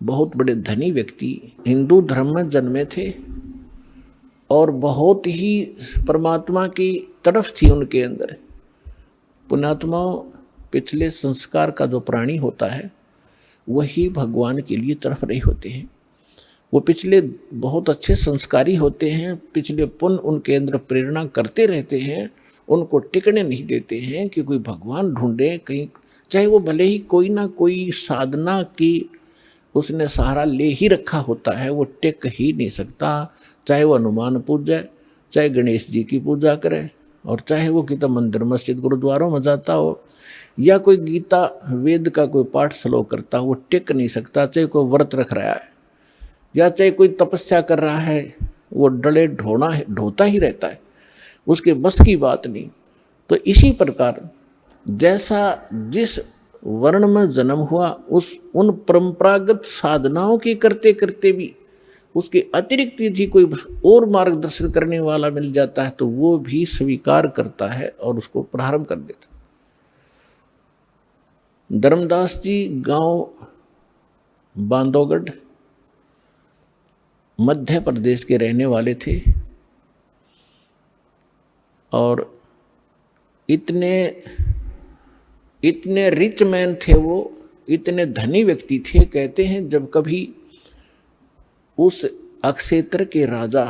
Speaker 2: बहुत बड़े धनी व्यक्ति हिंदू धर्म में जन्मे थे और बहुत ही परमात्मा की तरफ थी उनके अंदर। पुण्यात्मा पिछले संस्कार का जो प्राणी होता है वही भगवान के लिए तरफ रहे होते हैं। वो पिछले बहुत अच्छे संस्कारी होते हैं, पिछले पुण्य उनके अंदर प्रेरणा करते रहते हैं, उनको टिकने नहीं देते हैं कि कोई भगवान ढूंढे कहीं, चाहे वो भले ही कोई ना कोई साधना की उसने सहारा ले ही रखा होता है, वो टिक ही नहीं सकता। चाहे वो हनुमान पूजा, चाहे गणेश जी की पूजा करे, और चाहे वो कितना मंदिर मस्जिद गुरुद्वारों में जाता हो, या कोई गीता वेद का कोई पाठ श्लोक करता हो, वो टिक नहीं सकता। चाहे कोई व्रत रख रहा है या चाहे कोई तपस्या कर रहा है, वो डले ढोता ही रहता है, उसके बस की बात नहीं। तो इसी प्रकार जैसा जिस वर्ण में जन्म हुआ, उन परंपरागत साधनाओं की करते करते भी उसके अतिरिक्त यदि कोई और मार्गदर्शन करने वाला मिल जाता है तो वो भी स्वीकार करता है और उसको प्रारंभ कर देता। धर्मदास जी गांव बांधवगढ़ मध्य प्रदेश के रहने वाले थे और इतने रिच मैन थे वो, इतने धनी व्यक्ति थे। कहते हैं जब कभी उस अक्षेत्र के राजा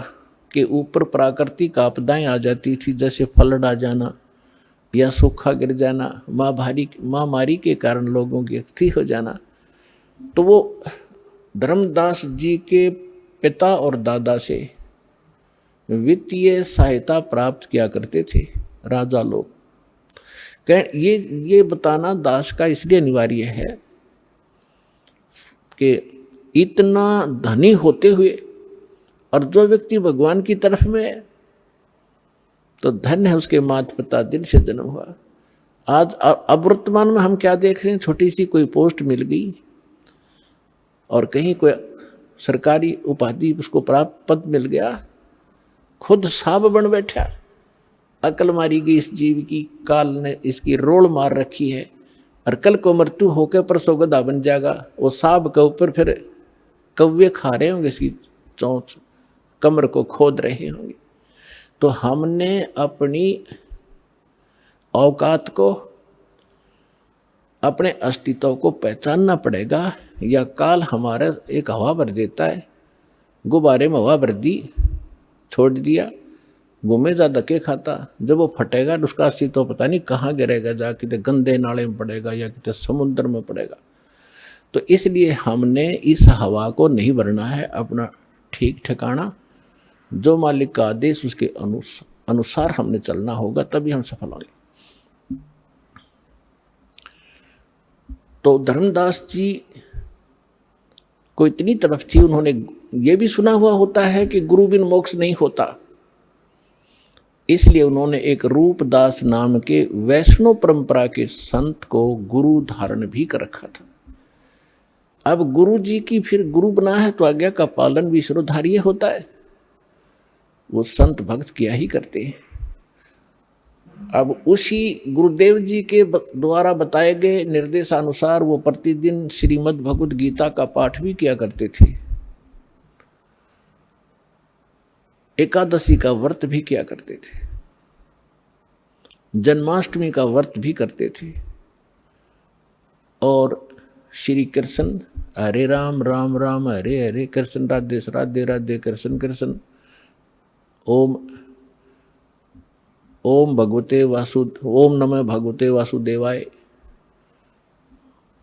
Speaker 2: के ऊपर प्राकृतिक आपदाएं आ जाती थी, जैसे फ्लड आ जाना या सूखा गिर जाना, महामारी के कारण लोगों की अस्थि हो जाना, तो वो धर्मदास जी के पिता और दादा से वित्तीय सहायता प्राप्त किया करते थे राजा लोग। ये बताना दास का इसलिए अनिवार्य है कि इतना धनी होते हुए और जो व्यक्ति भगवान की तरफ में है तो धन्य है उसके माता पिता दिन से जन्म हुआ। आज अब वर्तमान में हम क्या देख रहे हैं, छोटी सी कोई पोस्ट मिल गई और कहीं कोई सरकारी उपाधि उसको प्राप्त पद मिल गया, खुद साब बन बैठा। अकल मारी गई इस जीव की, काल ने इसकी रोल मार रखी है और कल को मृत्यु होकर परसों गधा बन जाएगा। वो साब के ऊपर फिर कौवे खा रहे होंगे, इसकी चोंच कमर को खोद रहे होंगे। तो हमने अपनी औकात को, अपने अस्तित्व को पहचानना पड़ेगा, या काल हमारा एक हवा भर देता है। गुब्बारे में हवा भर दी, छोड़ दिया, घूमे जा धक्के खाता, जब वो फटेगा तो उसका अस्तित्व पता नहीं कहाँ गिरेगा, जा कितने गंदे नाले में पड़ेगा या कितने समुद्र में पड़ेगा। तो इसलिए हमने इस हवा को नहीं भरना है, अपना ठीक ठिकाना, जो मालिक का आदेश उसके अनुसार हमने चलना होगा, तभी हम सफल होंगे। तो धर्मदास जी को इतनी तरफ थी, उन्होंने ये भी सुना हुआ होता है कि गुरु बिन मोक्ष नहीं होता, इसलिए उन्होंने एक रूपदास नाम के वैष्णव परंपरा के संत को गुरु धारण भी कर रखा था। अब गुरु जी की फिर गुरु बना है तो आज्ञा का पालन भी शिरोधार्य होता है, वो संत भक्त किया ही करते हैं। अब उसी गुरुदेव जी के द्वारा बताए गए निर्देशानुसार वो प्रतिदिन श्रीमद् भगवद गीता का पाठ भी किया करते थे, एकादशी का व्रत भी किया करते थे, जन्माष्टमी का व्रत भी करते थे, और श्री कृष्ण हरे राम राम राम हरे हरे, कृष्ण राधे राधे राधे कृष्ण कृष्ण, ओम नमः भगवते वासुदेवाय,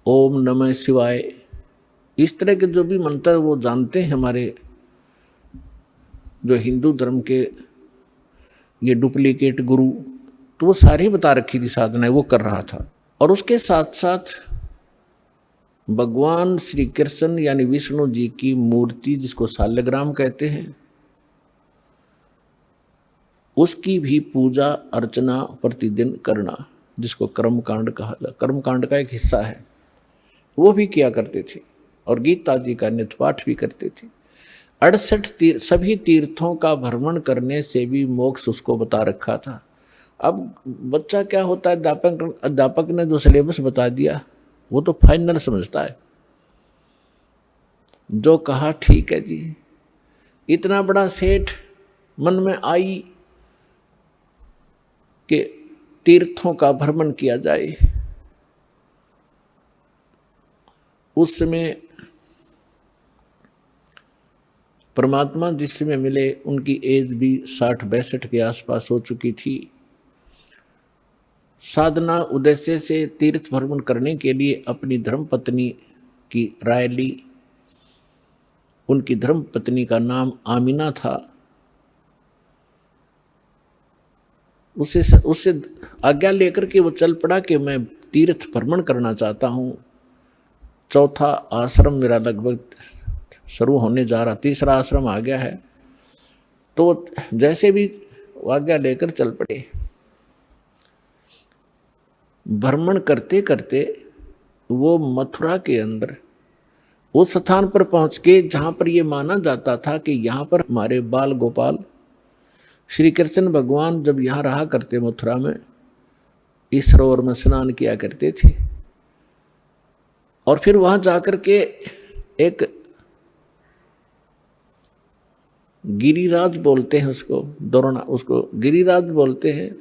Speaker 2: ओम नमः शिवाय, इस तरह के जो भी मंत्र वो जानते हैं हमारे जो हिंदू धर्म के ये डुप्लीकेट गुरु, तो वो सारी बता रखी थी साधनाएं, वो कर रहा था। और उसके साथ साथ भगवान श्री कृष्ण यानी विष्णु जी की मूर्ति, जिसको शालग्राम कहते हैं, उसकी भी पूजा अर्चना प्रतिदिन करना, जिसको कर्मकांड कहा जाता, कर्मकांड का एक हिस्सा है, वो भी किया करते थे। और गीता जी का नित्य पाठ भी करते थे। 68 सभी तीर्थों का भ्रमण करने से भी मोक्ष उसको बता रखा था। अब बच्चा क्या होता है, अध्यापक ने जो सिलेबस बता दिया वो तो फाइनल समझता है, जो कहा ठीक है जी। इतना बड़ा सेठ मन में आई कि तीर्थों का भ्रमण किया जाए। उस समय परमात्मा जिस समय मिले उनकी एज भी 60-62 के आसपास हो चुकी थी। साधना उद्देश्य से तीर्थ भ्रमण करने के लिए अपनी धर्मपत्नी की राय ली। उनकी धर्मपत्नी का नाम आमिना था। उससे आज्ञा लेकर के वो चल पड़ा कि मैं तीर्थ भ्रमण करना चाहता हूँ। चौथा आश्रम मेरा लगभग शुरू होने जा रहा, तीसरा आश्रम आ गया है। तो जैसे भी आज्ञा लेकर चल पड़े। भ्रमण करते करते वो मथुरा के अंदर उस स्थान पर पहुंच के जहाँ पर ये माना जाता था कि यहाँ पर हमारे बाल गोपाल श्री कृष्ण भगवान जब यहाँ रहा करते मथुरा में, इस सरोवर में स्नान किया करते थे। और फिर वहाँ जाकर के एक गिरिराज बोलते हैं उसको, दौड़ना, उसको गिरिराज बोलते हैं,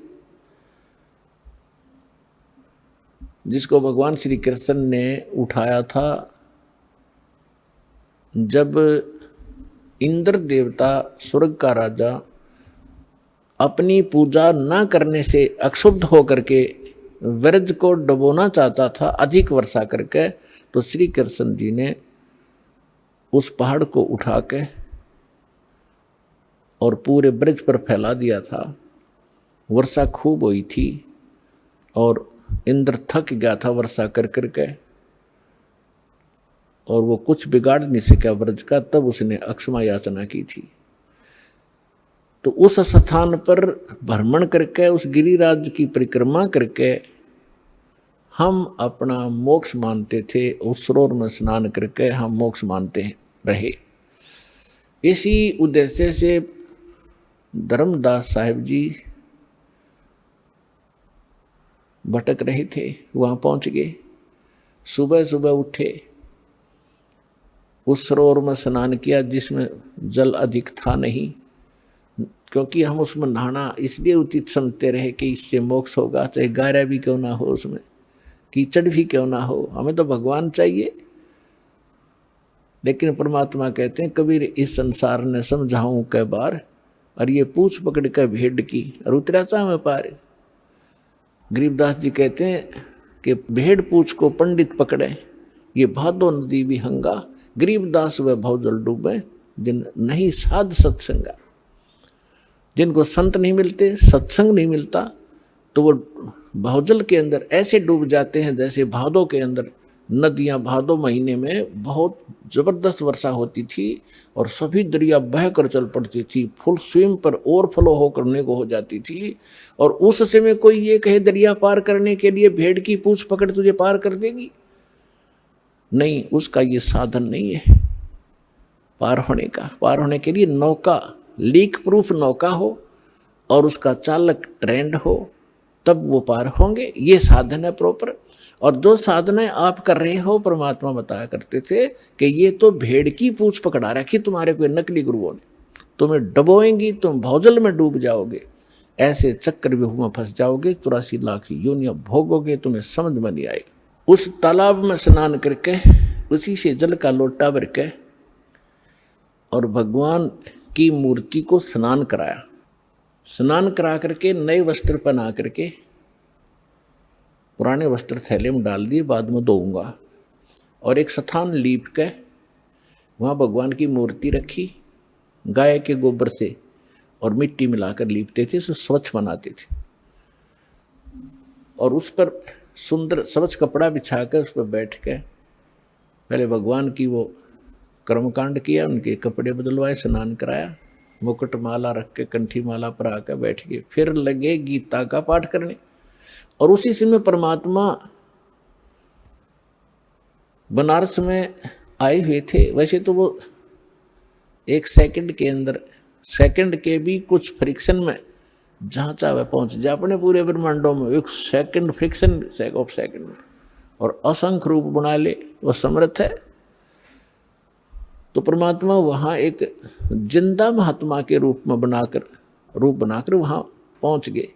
Speaker 2: जिसको भगवान श्री कृष्ण ने उठाया था जब इंद्र देवता स्वर्ग का राजा अपनी पूजा न करने से अक्षुब्ध होकर के व्रज को डुबोना चाहता था अधिक वर्षा करके। तो श्री कृष्ण जी ने उस पहाड़ को उठा के और पूरे ब्रज पर फैला दिया था। वर्षा खूब हुई थी और इंद्र थक गया था वर्षा कर करके, और वो कुछ बिगाड़ नहीं सका ब्रज का। तब उसने अक्षमा याचना की थी तो उस स्थान पर भ्रमण करके, उस गिरिराज की परिक्रमा करके हम अपना मोक्ष मानते थे। उस सरोवर में स्नान करके हम मोक्ष मानते रहे। इसी उद्देश्य से धर्मदास साहिब जी भटक रहे थे, वहाँ पहुँच गए। सुबह सुबह उठे, उस सरोवर में स्नान किया जिसमें जल अधिक था नहीं, क्योंकि हम उसमें नहाना इसलिए उचित समझते रहे कि इससे मोक्ष होगा, चाहे गहरा भी क्यों ना हो, उसमें कीचड़ भी क्यों ना हो, हमें तो भगवान चाहिए। लेकिन परमात्मा कहते हैं, कबीर इस संसार ने समझाऊं कै बार, और ये पूछ पकड़ कर भेड़ की और उतरा चाहे पार। गरीबदास जी कहते हैं कि भेड़ पूछ को पंडित पकड़े, ये भादो नदी भी हंगा, गरीबदास व भवजल डूबे, जिन नहीं साध सत्संगा। जिनको संत नहीं मिलते, सत्संग नहीं मिलता, तो वो भवजल के अंदर ऐसे डूब जाते हैं जैसे भादों के अंदर नदियाँ। भादों महीने में बहुत जबरदस्त वर्षा होती थी और सभी दरिया बह कर चल पड़ती थी, फुल स्विम पर ओवरफ्लो हो करने को हो जाती थी। और उस समय कोई ये कहे दरिया पार करने के लिए भेड़ की पूंछ पकड़ तुझे पार कर देगी, नहीं, उसका ये साधन नहीं है पार होने का। पार होने के लिए नौका, लीक प्रूफ नौका हो और उसका चालक ट्रेंड हो, तब वो पार होंगे। ये साधन है प्रॉपर। और जो साधनाएं आप कर रहे हो, परमात्मा बताया करते थे कि ये तो भेड़ की पूंछ पकड़ा रखी तुम्हारे कोई नकली गुरुओं ने, तुम्हें डबोएंगी, तुम भौजल में डूब जाओगे, ऐसे चक्रव्यूह में फंस जाओगे, 84 लाख योनियां भोगोगे, तुम्हें समझ में नहीं आएगी। उस तालाब में स्नान करके उसी से जल का लोटा भर के और भगवान की मूर्ति को स्नान कराया। स्नान करा करके नए वस्त्र पहना करके पुराने वस्त्र थैले में डाल दिए, बाद में धोऊंगा। और एक स्थान लीप के वहाँ भगवान की मूर्ति रखी, गाय के गोबर से और मिट्टी मिलाकर लीपते थे, उसे स्वच्छ बनाते थे। और उस पर सुंदर स्वच्छ कपड़ा बिछाकर उस पर बैठ के पहले भगवान की वो कर्मकांड किया, उनके कपड़े बदलवाए, स्नान कराया, मुकुट माला रख के कंठी माला पर आकर बैठ गए। फिर लगे गीता का पाठ करने। और उसी समय परमात्मा बनारस में आए हुए थे। वैसे तो वो एक सेकंड के अंदर, सेकंड के भी कुछ फ्रिक्शन में जहाँ चाहे पहुँच जाए अपने पूरे ब्रह्मांडों में, एक सेकंड फ्रिक्शन ऑफ सेकंड में, और असंख्य रूप बना ले, वो समर्थ है। तो परमात्मा वहाँ एक जिंदा महात्मा के रूप बनाकर वहाँ पहुँच गए।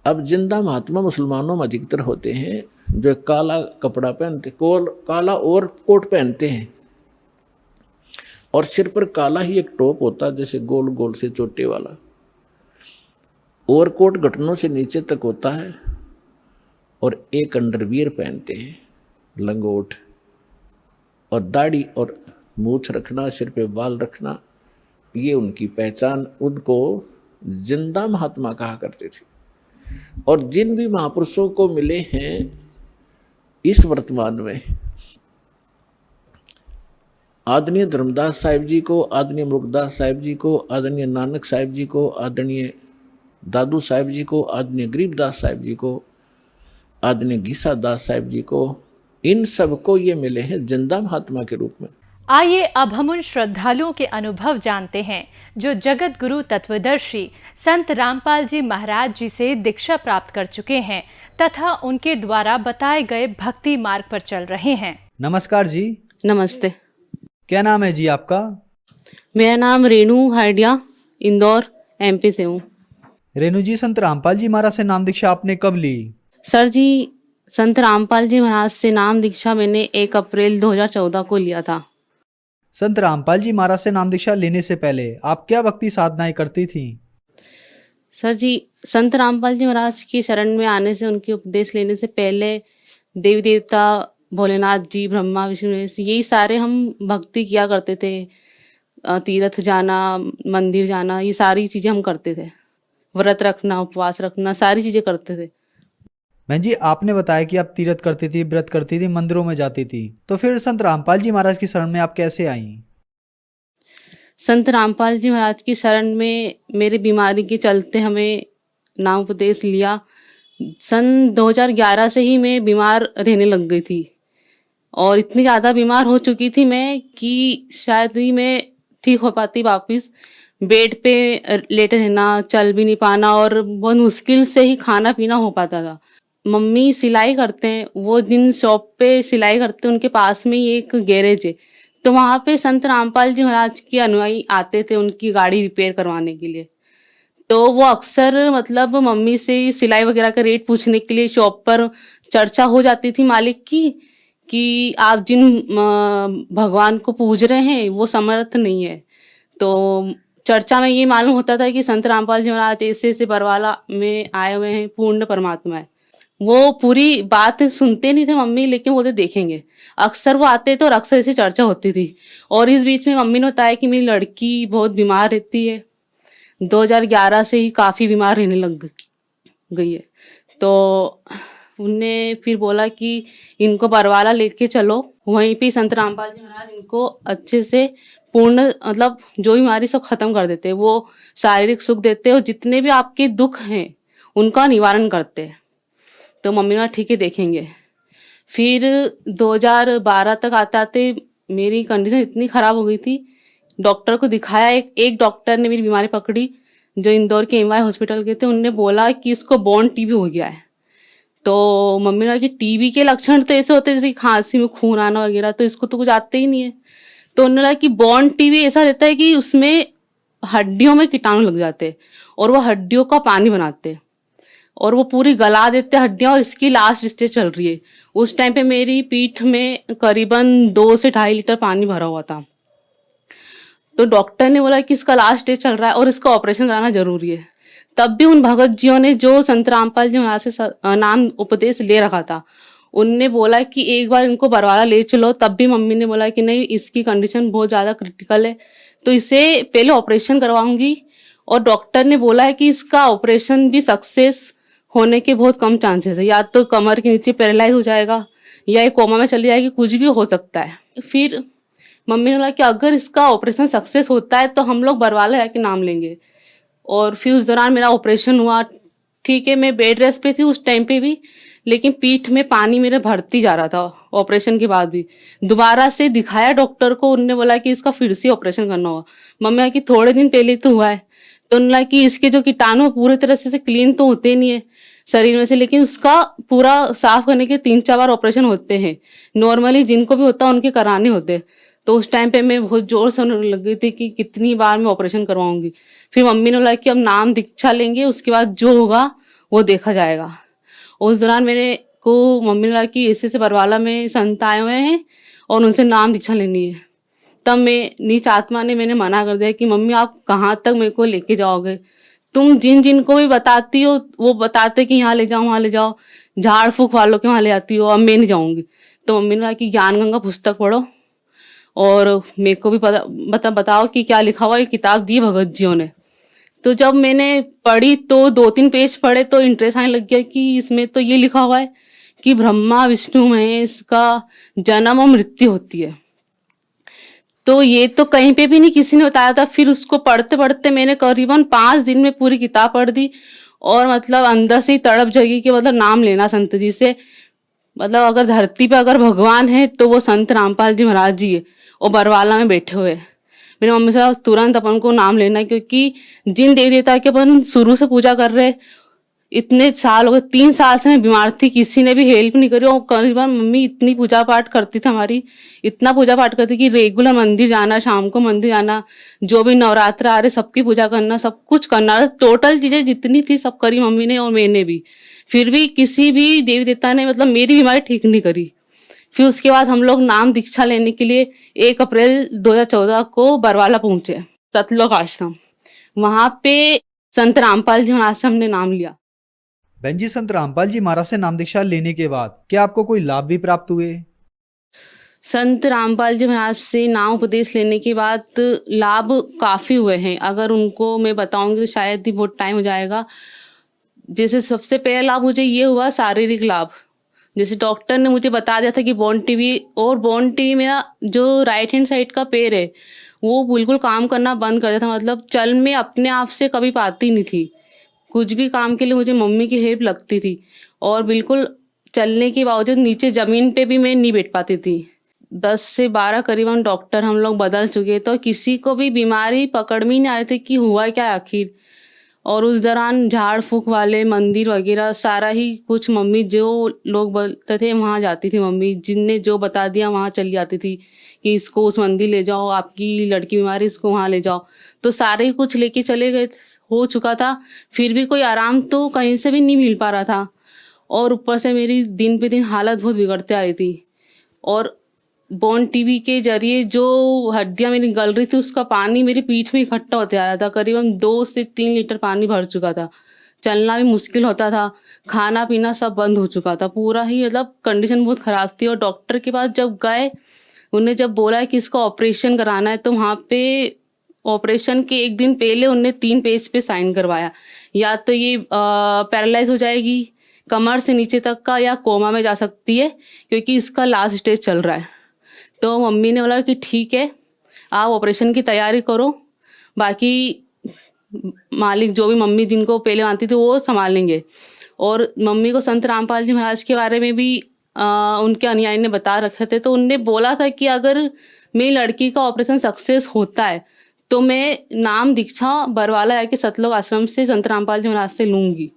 Speaker 2: अब जिंदा महात्मा मुसलमानों में अधिकतर होते हैं जो काला कपड़ा पहनते, काला और कोट पहनते हैं, और सिर पर काला ही एक टोप होता है जैसे गोल गोल से चोटे वाला। ओवरकोट घुटनों से नीचे तक होता है, और एक अंडरवियर पहनते हैं, लंगोट, और दाढ़ी और मूछ रखना, सिर पे बाल रखना, ये उनकी पहचान। उनको जिंदा महात्मा कहा करते थे। और जिन भी महापुरुषों को मिले हैं इस वर्तमान में, आदरणीय धर्मदास साहिब जी को, आदरणीय मुरुगदास साहिब जी को, आदरणीय नानक साहिब जी को, आदरणीय दादू साहिब जी को, आदरणीय गरीबदास साहिब जी को, आदरणीय गीसा दास साहिब जी को, इन सबको ये मिले हैं जिंदा महात्मा के रूप में।
Speaker 3: आइए अब हम उन श्रद्धालुओं के अनुभव जानते हैं जो जगत गुरु तत्वदर्शी संत रामपाल जी महाराज जी से दीक्षा प्राप्त कर चुके हैं तथा उनके द्वारा बताए गए भक्ति मार्ग पर चल रहे हैं।
Speaker 4: नमस्कार जी।
Speaker 5: नमस्ते।
Speaker 4: क्या नाम है जी आपका?
Speaker 5: मेरा नाम रेणु हार्डिया, इंदौर एमपी से हूँ।
Speaker 4: रेणु जी, संत रामपाल जी महाराज से नाम दीक्षा आपने कब ली?
Speaker 5: सर जी, संत रामपाल जी महाराज से नाम दीक्षा मैंने 1 अप्रैल 2014 को लिया था।
Speaker 4: संत रामपाल जी महाराज से नाम दीक्षा लेने से पहले आप क्या भक्ति साधनाएं करती थी?
Speaker 5: सर जी, संत रामपाल जी महाराज की शरण में आने से, उनके उपदेश लेने से पहले देवी देवता, भोलेनाथ जी, ब्रह्मा विष्णु, यही सारे हम भक्ति किया करते थे। तीर्थ जाना, मंदिर जाना, ये सारी चीज़ें हम करते थे। व्रत रखना, उपवास रखना, सारी चीज़ें करते थे।
Speaker 4: बहन जी, आपने बताया कि आप तीर्थ करती थी, व्रत करती थी, मंदिरों में जाती थी, तो फिर संत रामपाल जी महाराज की शरण में आप कैसे आई?
Speaker 5: संत रामपाल जी महाराज की शरण में मेरी बीमारी के चलते हमें नाम उपदेश लिया। सन 2011 से ही मैं बीमार रहने लग गई थी और इतनी ज़्यादा बीमार हो चुकी थी मैं कि शायद ही मैं ठीक हो पाती वापस। बेड पे लेटे रहना, चल भी नहीं पाना और बहुत मुश्किल से ही खाना पीना हो पाता था। मम्मी सिलाई करते हैं, वो जिन शॉप पे सिलाई करते हैं उनके पास में ही एक गैरेज है, तो वहाँ पे संत रामपाल जी महाराज के अनुयायी आते थे उनकी गाड़ी रिपेयर करवाने के लिए। तो वो अक्सर मतलब मम्मी से सिलाई वगैरह का रेट पूछने के लिए शॉप पर चर्चा हो जाती थी मालिक की कि आप जिन भगवान को पूज रहे हैं वो समर्थ नहीं है। तो चर्चा में ये मालूम होता था कि संत रामपाल जी महाराज ऐसे ऐसे बरवाला में आए हुए हैं, पूर्ण परमात्मा है। वो पूरी बात सुनते नहीं थे मम्मी, लेकिन वो तो देखेंगे। अक्सर वो आते थे और अक्सर ऐसी चर्चा होती थी। और इस बीच में मम्मी ने बताया कि मेरी लड़की बहुत बीमार रहती है, 2011 से ही काफ़ी बीमार रहने लग गई है। तो उनने फिर बोला कि इनको बरवाला लेके चलो, वहीं पे संत रामपाल जी महाराज इनको अच्छे से पूर्ण मतलब जो बीमारी सब खत्म कर देते हैं। वो शारीरिक सुख देते हैं और जितने भी आपके दुख हैं उनका निवारण करते हैं। तो मम्मी ने ठीक है देखेंगे। फिर 2012 तक आते आते मेरी कंडीशन इतनी ख़राब हो गई थी, डॉक्टर को दिखाया। एक डॉक्टर ने मेरी बीमारी पकड़ी जो इंदौर के एमवाई हॉस्पिटल के थे, उनने बोला कि इसको बोर्न टीबी हो गया है। तो मम्मी ने कहा कि टीबी के लक्षण तो ऐसे होते हैं जैसे खांसी में खून आना वगैरह, तो इसको तो कुछ आते ही नहीं है। तो उन्होंने कहा कि बोर्न टीबी ऐसा रहता है कि उसमें हड्डियों में कीटाणु लग जाते हैं और वो हड्डियों का पानी बनाते हैं और वो पूरी गला देते हैं हड्डियां, और इसकी लास्ट स्टेज चल रही है। उस टाइम पे मेरी पीठ में करीबन 2 से 2.5 लीटर पानी भरा हुआ था। तो डॉक्टर ने बोला कि इसका लास्ट स्टेज चल रहा है और इसका ऑपरेशन कराना जरूरी है। तब भी उन भगत जियों ने जो संत रामपाल जी महाराज से नाम उपदेश ले रखा था, उनने बोला कि एक बार इनको बरवाला ले चलो। तब भी मम्मी ने बोला कि नहीं, इसकी कंडीशन बहुत ज़्यादा क्रिटिकल है, तो इसे पहले ऑपरेशन करवाऊंगी। और डॉक्टर ने बोला है कि इसका ऑपरेशन भी सक्सेस होने के बहुत कम चांसेस है, या तो कमर के नीचे पैरालाइज हो जाएगा या एक कोमा में चली जाएगी, कुछ भी हो सकता है। फिर मम्मी ने बोला कि अगर इसका ऑपरेशन सक्सेस होता है तो हम लोग बरवाला जाके नाम लेंगे। और फिर उस दौरान मेरा ऑपरेशन हुआ। ठीक है, मैं बेड रेस्ट पे थी उस टाइम पे भी, लेकिन पीठ में पानी मेरे भरती जा रहा था ऑपरेशन के बाद भी। दोबारा से दिखाया डॉक्टर को, उन्होंने बोला कि इसका फिर से ऑपरेशन करना होगा। मम्मी कि थोड़े दिन पहले तो हुआ है, तो उन्होंने कि इसके जो कीटाणु पूरी तरह से क्लीन तो होते नहीं है शरीर में से, लेकिन उसका पूरा साफ करने के 3-4 बार ऑपरेशन होते हैं। नॉर्मली जिनको भी होता है उनके कराने होते हैं। तो उस टाइम पे मैं बहुत जोर से होने लग गई थी कि कितनी बार मैं ऑपरेशन करवाऊंगी। फिर मम्मी ने बोला कि अब नाम दीक्षा लेंगे, उसके बाद जो होगा वो देखा जाएगा। उस दौरान मेरे को मम्मी ने बोला कि ऐसे बरवाला में संत आए हुए हैं और उनसे नाम दीक्षा लेनी है। तब मैं नीच आत्मा ने मैंने मना कर दिया कि मम्मी आप कहाँ तक मेरे को लेके जाओगे, तुम जिन जिन को भी बताती हो वो बताते कि यहाँ ले जाओ वहाँ ले जाओ, झाड़ फूक वालों के वहाँ ले आती हो, अब मैं नहीं जाऊंगी। तो मम्मी ने कहा कि ज्ञान गंगा पुस्तक पढ़ो और मेरे को भी बताओ कि क्या लिखा हुआ है। किताब दी भगत जियों ने। तो जब मैंने पढ़ी तो 2-3 पेज पढ़े तो इंटरेस्ट आने लग गया कि इसमें तो ये लिखा हुआ है कि ब्रह्मा विष्णु महेश का जन्म और मृत्यु होती है। तो ये तो कहीं पे भी नहीं किसी ने बताया था। फिर उसको पढ़ते पढ़ते मैंने करीबन 5 दिन में पूरी किताब पढ़ दी और मतलब अंदर से ही तड़प जगी कि मतलब नाम लेना संत जी से। मतलब अगर धरती पे अगर भगवान है तो वो संत रामपाल जी महाराज जी है और बरवाला में बैठे हुए। मेरी मम्मी से तुरंत अपन को नाम लेना है, क्योंकि जिन देवी देवता के अपन शुरू से पूजा कर रहे, इतने साल हो गए, 3 साल से मैं बीमार थी, किसी ने भी हेल्प नहीं करी। और करीबन मम्मी इतनी पूजा पाठ करती थी हमारी, इतना पूजा पाठ करती कि रेगुलर मंदिर जाना, शाम को मंदिर जाना, जो भी नवरात्र आ रहे सबकी पूजा करना, सब कुछ करना, टोटल चीजें जितनी थी सब करी मम्मी ने और मैंने भी। फिर भी किसी भी देवी देवता ने मतलब मेरी बीमारी ठीक नहीं करी। फिर उसके बाद हम लोग नाम दीक्षा लेने के लिए 1 अप्रैल 2014 को बरवाला पहुंचे, सतलोक आश्रम। वहां पे संत रामपाल जी महाराज से हमने नाम लिया।
Speaker 4: बहन जी, संत रामपाल जी महाराज से नाम दीक्षा लेने के बाद क्या आपको कोई लाभ भी प्राप्त हुए?
Speaker 5: संत रामपाल जी महाराज से नाम उपदेश लेने के बाद लाभ काफ़ी हुए हैं। अगर उनको मैं बताऊंगी तो शायद ही बहुत टाइम हो जाएगा। जैसे सबसे पहला लाभ मुझे ये हुआ शारीरिक लाभ। जैसे डॉक्टर ने मुझे बता दिया था कि बोर्न टीबी, और बोर्न टीबी मेरा जो राइट हैंड साइड का पैर है वो बिल्कुल काम करना बंद कर दिया था। मतलब चल मैं अपने आप से कभी पाती नहीं थी, कुछ भी काम के लिए मुझे मम्मी की हेल्प लगती थी। और बिल्कुल चलने के बावजूद नीचे ज़मीन पे भी मैं नहीं बैठ पाती थी। 10 से 12 करीबन डॉक्टर हम लोग बदल चुके, तो किसी को भी बीमारी पकड़ में ही नहीं आ रही थी कि हुआ क्या आखिर। और उस दौरान झाड़ फूक वाले मंदिर वगैरह सारा ही कुछ मम्मी जो लोग बोलते थे वहाँ जाती थी, मम्मी जिनने जो बता दिया वहाँ चली जाती थी कि इसको उस मंदिर ले जाओ, आपकी लड़की बीमारी इसको वहाँ ले जाओ। तो सारे ही कुछ लेके चले गए, हो चुका था, फिर भी कोई आराम तो कहीं से भी नहीं मिल पा रहा था। और ऊपर से मेरी दिन पे दिन हालत बहुत बिगड़ते आ रही थी। और बोन टीवी के जरिए जो हड्डियां मेरी गल रही थी उसका पानी मेरी पीठ में इकट्ठा होते आ रहा था। करीबन 2 से 3 लीटर पानी भर चुका था, चलना भी मुश्किल होता था, खाना पीना सब बंद हो चुका था, पूरा ही मतलब कंडीशन बहुत ख़राब थी। और डॉक्टर के पास जब गए, उन्हें जब बोला कि इसका ऑपरेशन कराना है, तो वहाँ पे ऑपरेशन के एक दिन पहले उन्हें 3 पेज पे साइन करवाया, या तो ये पैरालाइज हो जाएगी कमर से नीचे तक का, या कोमा में जा सकती है क्योंकि इसका लास्ट स्टेज चल रहा है। तो मम्मी ने बोला कि ठीक है, आप ऑपरेशन की तैयारी करो, बाकी मालिक जो भी मम्मी जिनको पहले मानती थी वो संभाल लेंगे। और मम्मी को संत रामपाल जी महाराज के बारे में भी उनके अनुयायी ने बता रखे थे। तो उनने बोला था कि अगर मेरी लड़की का ऑपरेशन सक्सेस होता है तो मैं नाम दीक्षा बरवाला या कि सतलोक आश्रम से संत रामपाल जी महाराज से लूँगी।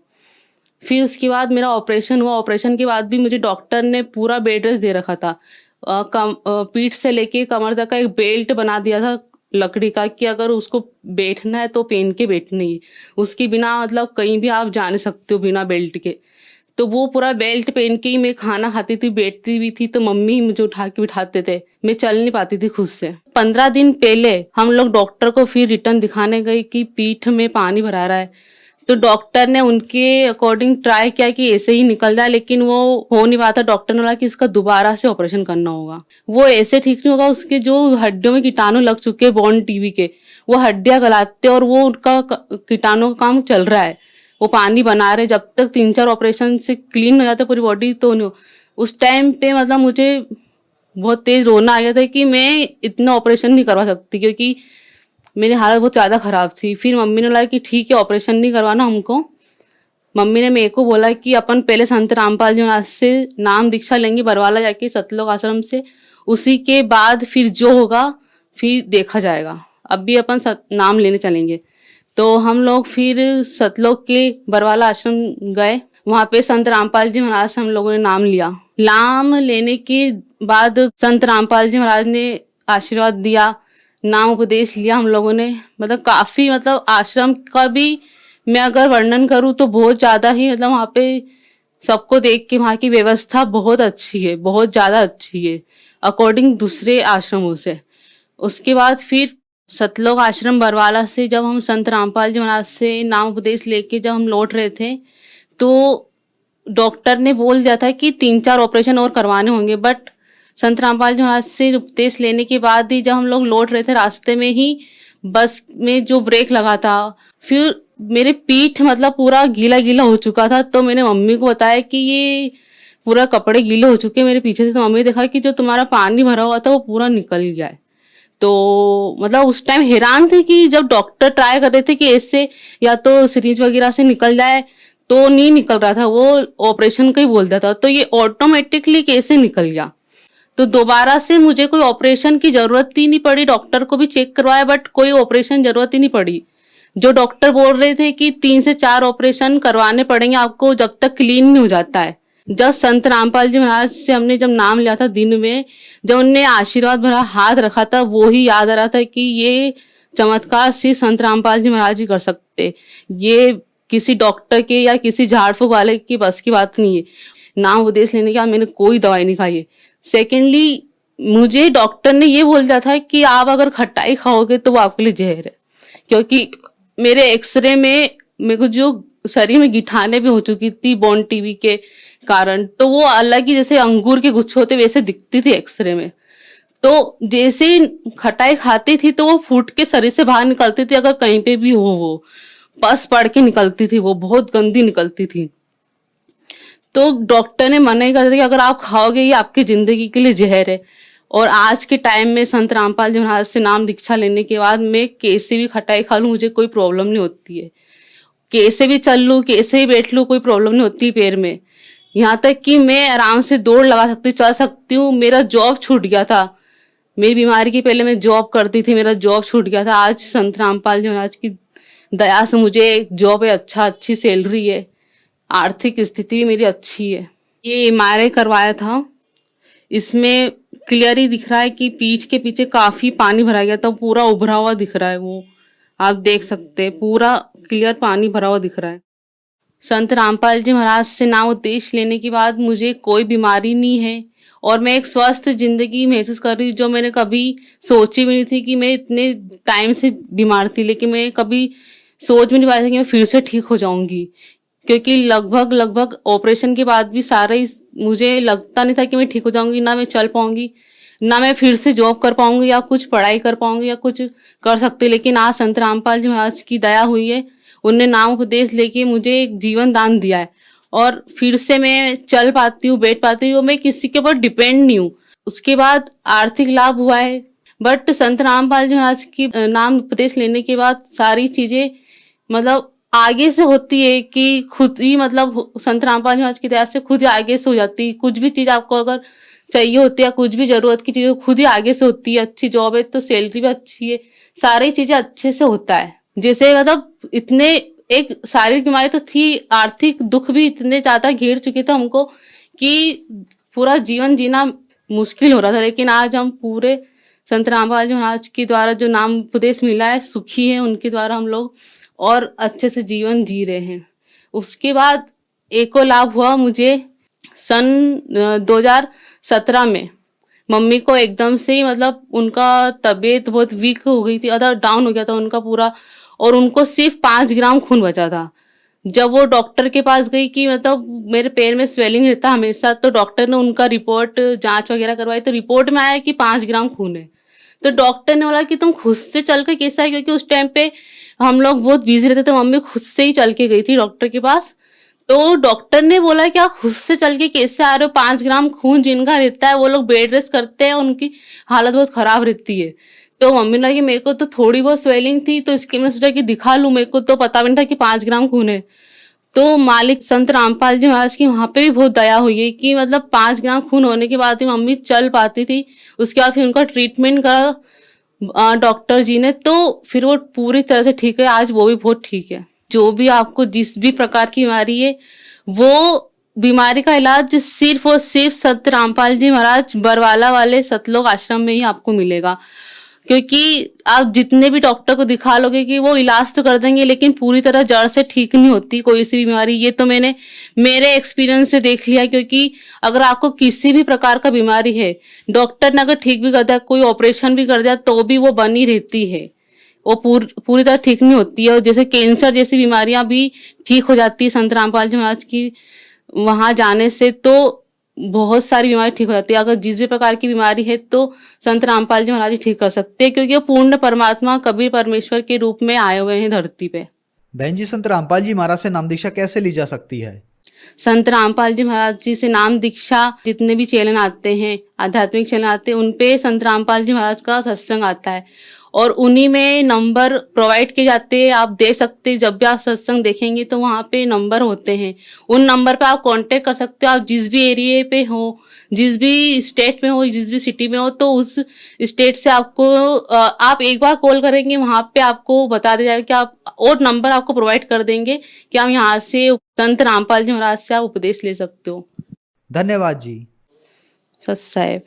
Speaker 5: फिर उसके बाद मेरा ऑपरेशन हुआ। ऑपरेशन के बाद भी मुझे डॉक्टर ने पूरा बेड रेस्ट दे रखा था। पीठ से लेके कमर तक का एक बेल्ट बना दिया था लकड़ी का कि अगर उसको बैठना है तो पहन के बैठना ही, उसके बिना मतलब कहीं भी आप जा नहीं सकते हो बिना बेल्ट के। तो वो पूरा बेल्ट पहन के ही मैं खाना खाती थी, बैठती भी थी, तो मम्मी मुझे उठा के बिठाते थे, मैं चल नहीं पाती थी खुद से। 15 दिन पहले हम लोग डॉक्टर को फिर रिटर्न दिखाने गए कि पीठ में पानी भरा रहा है। तो डॉक्टर ने उनके अकॉर्डिंग ट्राई किया कि ऐसे ही निकल जाए, लेकिन वो हो नहीं पाता। डॉक्टर ने बोला कि इसका दोबारा से ऑपरेशन करना होगा, वो ऐसे ठीक नहीं होगा, उसके जो हड्डियों में कीटाणु लग चुके हैं बोन टीवी के, वो हड्डियां गलाते और वो उनका कीटाणु का काम चल रहा है, वो पानी बना रहे। जब तक 3-4 ऑपरेशन से क्लीन हो जाते पूरी बॉडी तो नहीं। उस टाइम पे मतलब मुझे बहुत तेज रोना आ गया था कि मैं इतना ऑपरेशन नहीं करवा सकती, क्योंकि मेरी हालत बहुत ज़्यादा ख़राब थी। फिर मम्मी ने बोला कि ठीक है ऑपरेशन नहीं करवाना हमको। मम्मी ने मेरे को बोला कि अपन पहले संत रामपाल जी महाराज से नाम दीक्षा लेंगे बरवाला जाके सतलोक आश्रम से, उसी के बाद फिर जो होगा फिर देखा जाएगा, अभी अपन नाम लेने चलेंगे। तो हम लोग फिर सतलोक के बरवाला आश्रम गए, वहाँ पे संत रामपाल जी महाराज से हम लोगों ने नाम लिया। नाम लेने के बाद संत रामपाल जी महाराज ने आशीर्वाद दिया, नाम उपदेश लिया हम लोगों ने। मतलब काफ़ी मतलब आश्रम का भी मैं अगर वर्णन करूँ तो बहुत ज़्यादा ही मतलब वहाँ पे सबको देख के वहाँ की व्यवस्था बहुत अच्छी है, बहुत ज़्यादा अच्छी है अकॉर्डिंग दूसरे आश्रमों से। उसके बाद फिर सतलोक आश्रम बरवाला से जब हम संत रामपाल जी महाराज से नाम उपदेश लेके जब हम लौट रहे थे तो डॉक्टर ने बोल दिया था कि 3-4 ऑपरेशन और करवाने होंगे। बट संत रामपाल जी महाराज से उपदेश लेने के बाद ही जब हम लोग लौट रहे थे, रास्ते में ही बस में जो ब्रेक लगा था, फिर मेरे पीठ मतलब पूरा गीला गीला हो चुका था। तो मैंने मम्मी को बताया कि ये पूरा कपड़े गीले हो चुके मेरे पीछे से। तो मम्मी ने देखा कि जो तुम्हारा पानी भरा हुआ था वो पूरा निकल गया है। तो मतलब उस टाइम हैरान थे कि जब डॉक्टर ट्राई कर रहे थे कि ऐसे या तो सिरिंज वगैरह से निकल जाए, तो नहीं निकल रहा था, वो ऑपरेशन का ही बोलता था। तो ये ऑटोमेटिकली कैसे निकल गया। तो दोबारा से मुझे कोई ऑपरेशन की जरूरत ही नहीं पड़ी। डॉक्टर को भी चेक करवाया बट कोई ऑपरेशन जरूरत ही नहीं पड़ी। जो डॉक्टर बोल रहे थे कि 3 से 4 ऑपरेशन करवाने पड़ेंगे आपको जब तक क्लीन नहीं हो जाता है। जब संत रामपाल जी महाराज से हमने जब नाम लिया था दिन में, जब उनने आशीर्वाद भरा हाथ रखा था, वो ही याद आ रहा था कि ये चमत्कार सिर्फ संत रामपाल जी महाराज ही कर सकते, ये किसी डॉक्टर के या किसी झाड़ फूक वाले की बस की बात नहीं है। नाम उपदेश लेने के बाद मैंने कोई दवाई नहीं खाई है। सेकेंडली मुझे डॉक्टर ने ये बोल दिया था कि आप अगर खटाई खाओगे तो वो आपके लिए जहर है, क्योंकि मेरे एक्सरे में मेरे को जो शरीर में गिठाने भी हो चुकी थी बोन टीवी के कारण, तो वो अलग ही जैसे अंगूर के गुच्छे होते वैसे दिखती थी एक्सरे में। तो जैसे ही खटाई खाती थी तो वो फूट के शरीर से बाहर निकलती थी, अगर कहीं पे भी हो वो पस पड़ के निकलती थी, वो बहुत गंदी निकलती थी। तो डॉक्टर ने मना ही कर दिया कि अगर आप खाओगे ये आपकी जिंदगी के लिए जहर है। और आज के टाइम में संत रामपाल जी महाराज से नाम दीक्षा लेने के बाद मैं कैसे भी खटाई खा लूँ, मुझे कोई प्रॉब्लम नहीं होती है। कैसे भी चल लूँ, कैसे भी बैठ लूँ, कोई प्रॉब्लम नहीं होती पैर में। यहाँ तक कि मैं आराम से दौड़ लगा सकती, चल सकती हूँ। मेरा जॉब छूट गया था, मेरी बीमारी के पहले मैं जॉब करती थी, मेरा जॉब छूट गया था। आज संत रामपाल जी महाराज की दया से मुझे जॉब है, अच्छी सैलरी है, आर्थिक स्थिति भी मेरी अच्छी है। ये MRI करवाया था, इसमें क्लियर ही दिख रहा है कि पीठ के पीछे काफी पानी भरा गया था, पूरा उभरा हुआ दिख रहा है। वो आप देख सकते हैं, पूरा क्लियर पानी भरा हुआ दिख रहा है। संत रामपाल जी महाराज से नाम उपदेश लेने के बाद मुझे कोई बीमारी नहीं है और मैं एक स्वस्थ जिंदगी महसूस कर रही हूँ, जो मैंने कभी सोची भी नहीं थी कि मैं इतने टाइम से बीमार थी। लेकिन मैं कभी सोच भी नहीं पाई थी कि मैं फिर से ठीक हो जाऊंगी, क्योंकि लगभग ऑपरेशन के बाद भी सारे मुझे लगता नहीं था कि मैं ठीक हो जाऊंगी, ना मैं चल पाऊंगी, ना मैं फिर से जॉब कर पाऊंगी या कुछ पढ़ाई कर पाऊंगी या कुछ कर सकती। लेकिन आज संत रामपाल जी महाराज की दया हुई है, उनने नाम उपदेश लेके मुझे एक जीवन दान दिया है और फिर से मैं चल पाती हूँ, बैठ पाती हूँ, मैं किसी के ऊपर डिपेंड नहीं हूँ। उसके बाद आर्थिक लाभ हुआ है, बट संत रामपाल जी महाराज की नाम उपदेश लेने के बाद सारी चीजें मतलब आगे से होती है कि खुद ही मतलब संत रामपाल जी महाराज की दया से खुद ही आगे से हो जाती है। कुछ भी चीज आपको अगर चाहिए होती है, कुछ भी जरूरत की चीज खुद ही आगे से होती है। अच्छी जॉब है तो सैलरी भी अच्छी है, सारी चीजें अच्छे से होता है। जैसे मतलब इतने एक शारीरिक बीमारी तो थी, आर्थिक दुख भी इतने ज्यादा घेर चुके थे हमको कि पूरा जीवन जीना मुश्किल हो रहा था। लेकिन आज हम पूरे संत रामपाल जी महाराज के द्वारा जो नाम उपदेश मिला है, सुखी है, उनके द्वारा हम लोग और अच्छे से जीवन जी रहे हैं। उसके बाद एक और लाभ हुआ मुझे, सन 2017 में मम्मी को एकदम से ही मतलब उनका तबीयत बहुत वीक हो गई थी, अदर डाउन हो गया था उनका पूरा, और उनको सिर्फ 5 ग्राम खून बचा था। जब वो डॉक्टर के पास गई कि मतलब मेरे पैर में स्वेलिंग रहता हमेशा, तो डॉक्टर ने उनका रिपोर्ट जांच वगैरह करवाई, तो रिपोर्ट में आया कि 5 ग्राम खून है। तो डॉक्टर ने बोला कि तुम खुद से चल कर कैसा है, क्योंकि उस टाइम पे हम लोग बहुत बिजी रहते थे, मम्मी खुद से ही चल के गई थी डॉक्टर के पास। तो डॉक्टर ने बोला कि आप खुद से चल के कैसे आ रहे हो, 5 ग्राम खून जिनका रहता है वो लोग बेड रेस्ट करते हैं, उनकी हालत बहुत खराब रहती है। तो मम्मी ने कहा कि मेरे को तो थोड़ी बहुत स्वेलिंग थी, तो इसके मैंने सोचा कि दिखा लूं, मेरे को तो पता भी नहीं था कि 5 ग्राम खून है। तो मालिक संत रामपाल जी महाराज की वहां पे भी बहुत दया हुई है कि मतलब 5 ग्राम खून होने के बाद ही मम्मी चल पाती थी। उसके बाद फिर उनका ट्रीटमेंट करा डॉक्टर जी ने, तो फिर वो पूरी तरह से ठीक है, आज वो भी बहुत ठीक है। जो भी आपको जिस भी प्रकार की बीमारी है, वो बीमारी का इलाज सिर्फ और सिर्फ संत रामपाल जी महाराज बरवाला वाले सतलोक आश्रम में ही आपको मिलेगा। क्योंकि आप जितने भी डॉक्टर को दिखा लोगे कि वो इलाज तो कर देंगे, लेकिन पूरी तरह जड़ से ठीक नहीं होती कोई सी बीमारी। ये तो मैंने मेरे एक्सपीरियंस से देख लिया, क्योंकि अगर आपको किसी भी प्रकार का बीमारी है, डॉक्टर ने अगर ठीक भी कर दिया, कोई ऑपरेशन भी कर दिया, तो भी वो बनी रहती है, वो पूरी तरह ठीक नहीं होती है। और जैसे कैंसर जैसी बीमारियां भी ठीक हो जाती है संत रामपाल जी महाराज की वहां जाने से, तो बहुत सारी बीमारी ठीक हो जाती है। अगर जिस भी प्रकार की बीमारी है तो संत रामपाल जी महाराज ही ठीक कर सकते हैं, क्योंकि वो पूर्ण परमात्मा कबीर परमेश्वर के रूप में आए हुए हैं धरती पे।
Speaker 4: बहन जी, संत रामपाल जी महाराज से नाम दीक्षा कैसे ली जा सकती है?
Speaker 5: संत रामपाल जी महाराज जी से नाम दीक्षा जितने भी चैनल आते हैं, आध्यात्मिक चैनल आते हैं, उनपे संत रामपाल जी महाराज का सत्संग आता है और उन्हीं में नंबर प्रोवाइड किए जाते हैं। आप दे सकते हैं, जब भी आप सत्संग देखेंगे तो वहाँ पे नंबर होते हैं, उन नंबर पे आप कांटेक्ट कर सकते हो। आप जिस भी एरिया पे हो, जिस भी स्टेट में हो, जिस भी सिटी में हो, तो उस स्टेट से आपको आप एक बार कॉल करेंगे, वहाँ पे आपको बता दिया जाएगा कि आप और नंबर आपको प्रोवाइड कर देंगे कि हम यहाँ से संत रामपाल जी महाराज से आप उपदेश ले सकते हो।
Speaker 4: धन्यवाद जी।
Speaker 5: सत साहेब।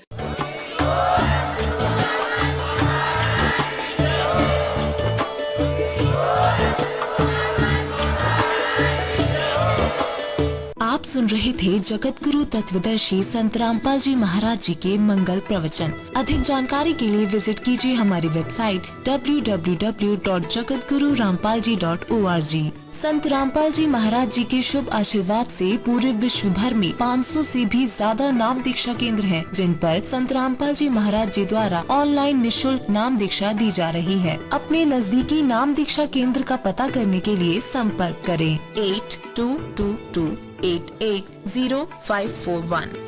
Speaker 6: आप सुन रहे थे जगत गुरु तत्वदर्शी संत रामपाल जी महाराज जी के मंगल प्रवचन। अधिक जानकारी के लिए विजिट कीजिए हमारी वेबसाइट www.jagatgururampalji.org। संत रामपाल जी महाराज जी के शुभ आशीर्वाद से पूरे विश्व भर में 500 से भी ज्यादा नाम दीक्षा केंद्र हैं, जिन पर संत रामपाल जी महाराज जी द्वारा ऑनलाइन निशुल्क नाम दीक्षा दी जा रही है। अपने नजदीकी नाम दीक्षा केंद्र का पता करने के लिए संपर्क करें 8222880541।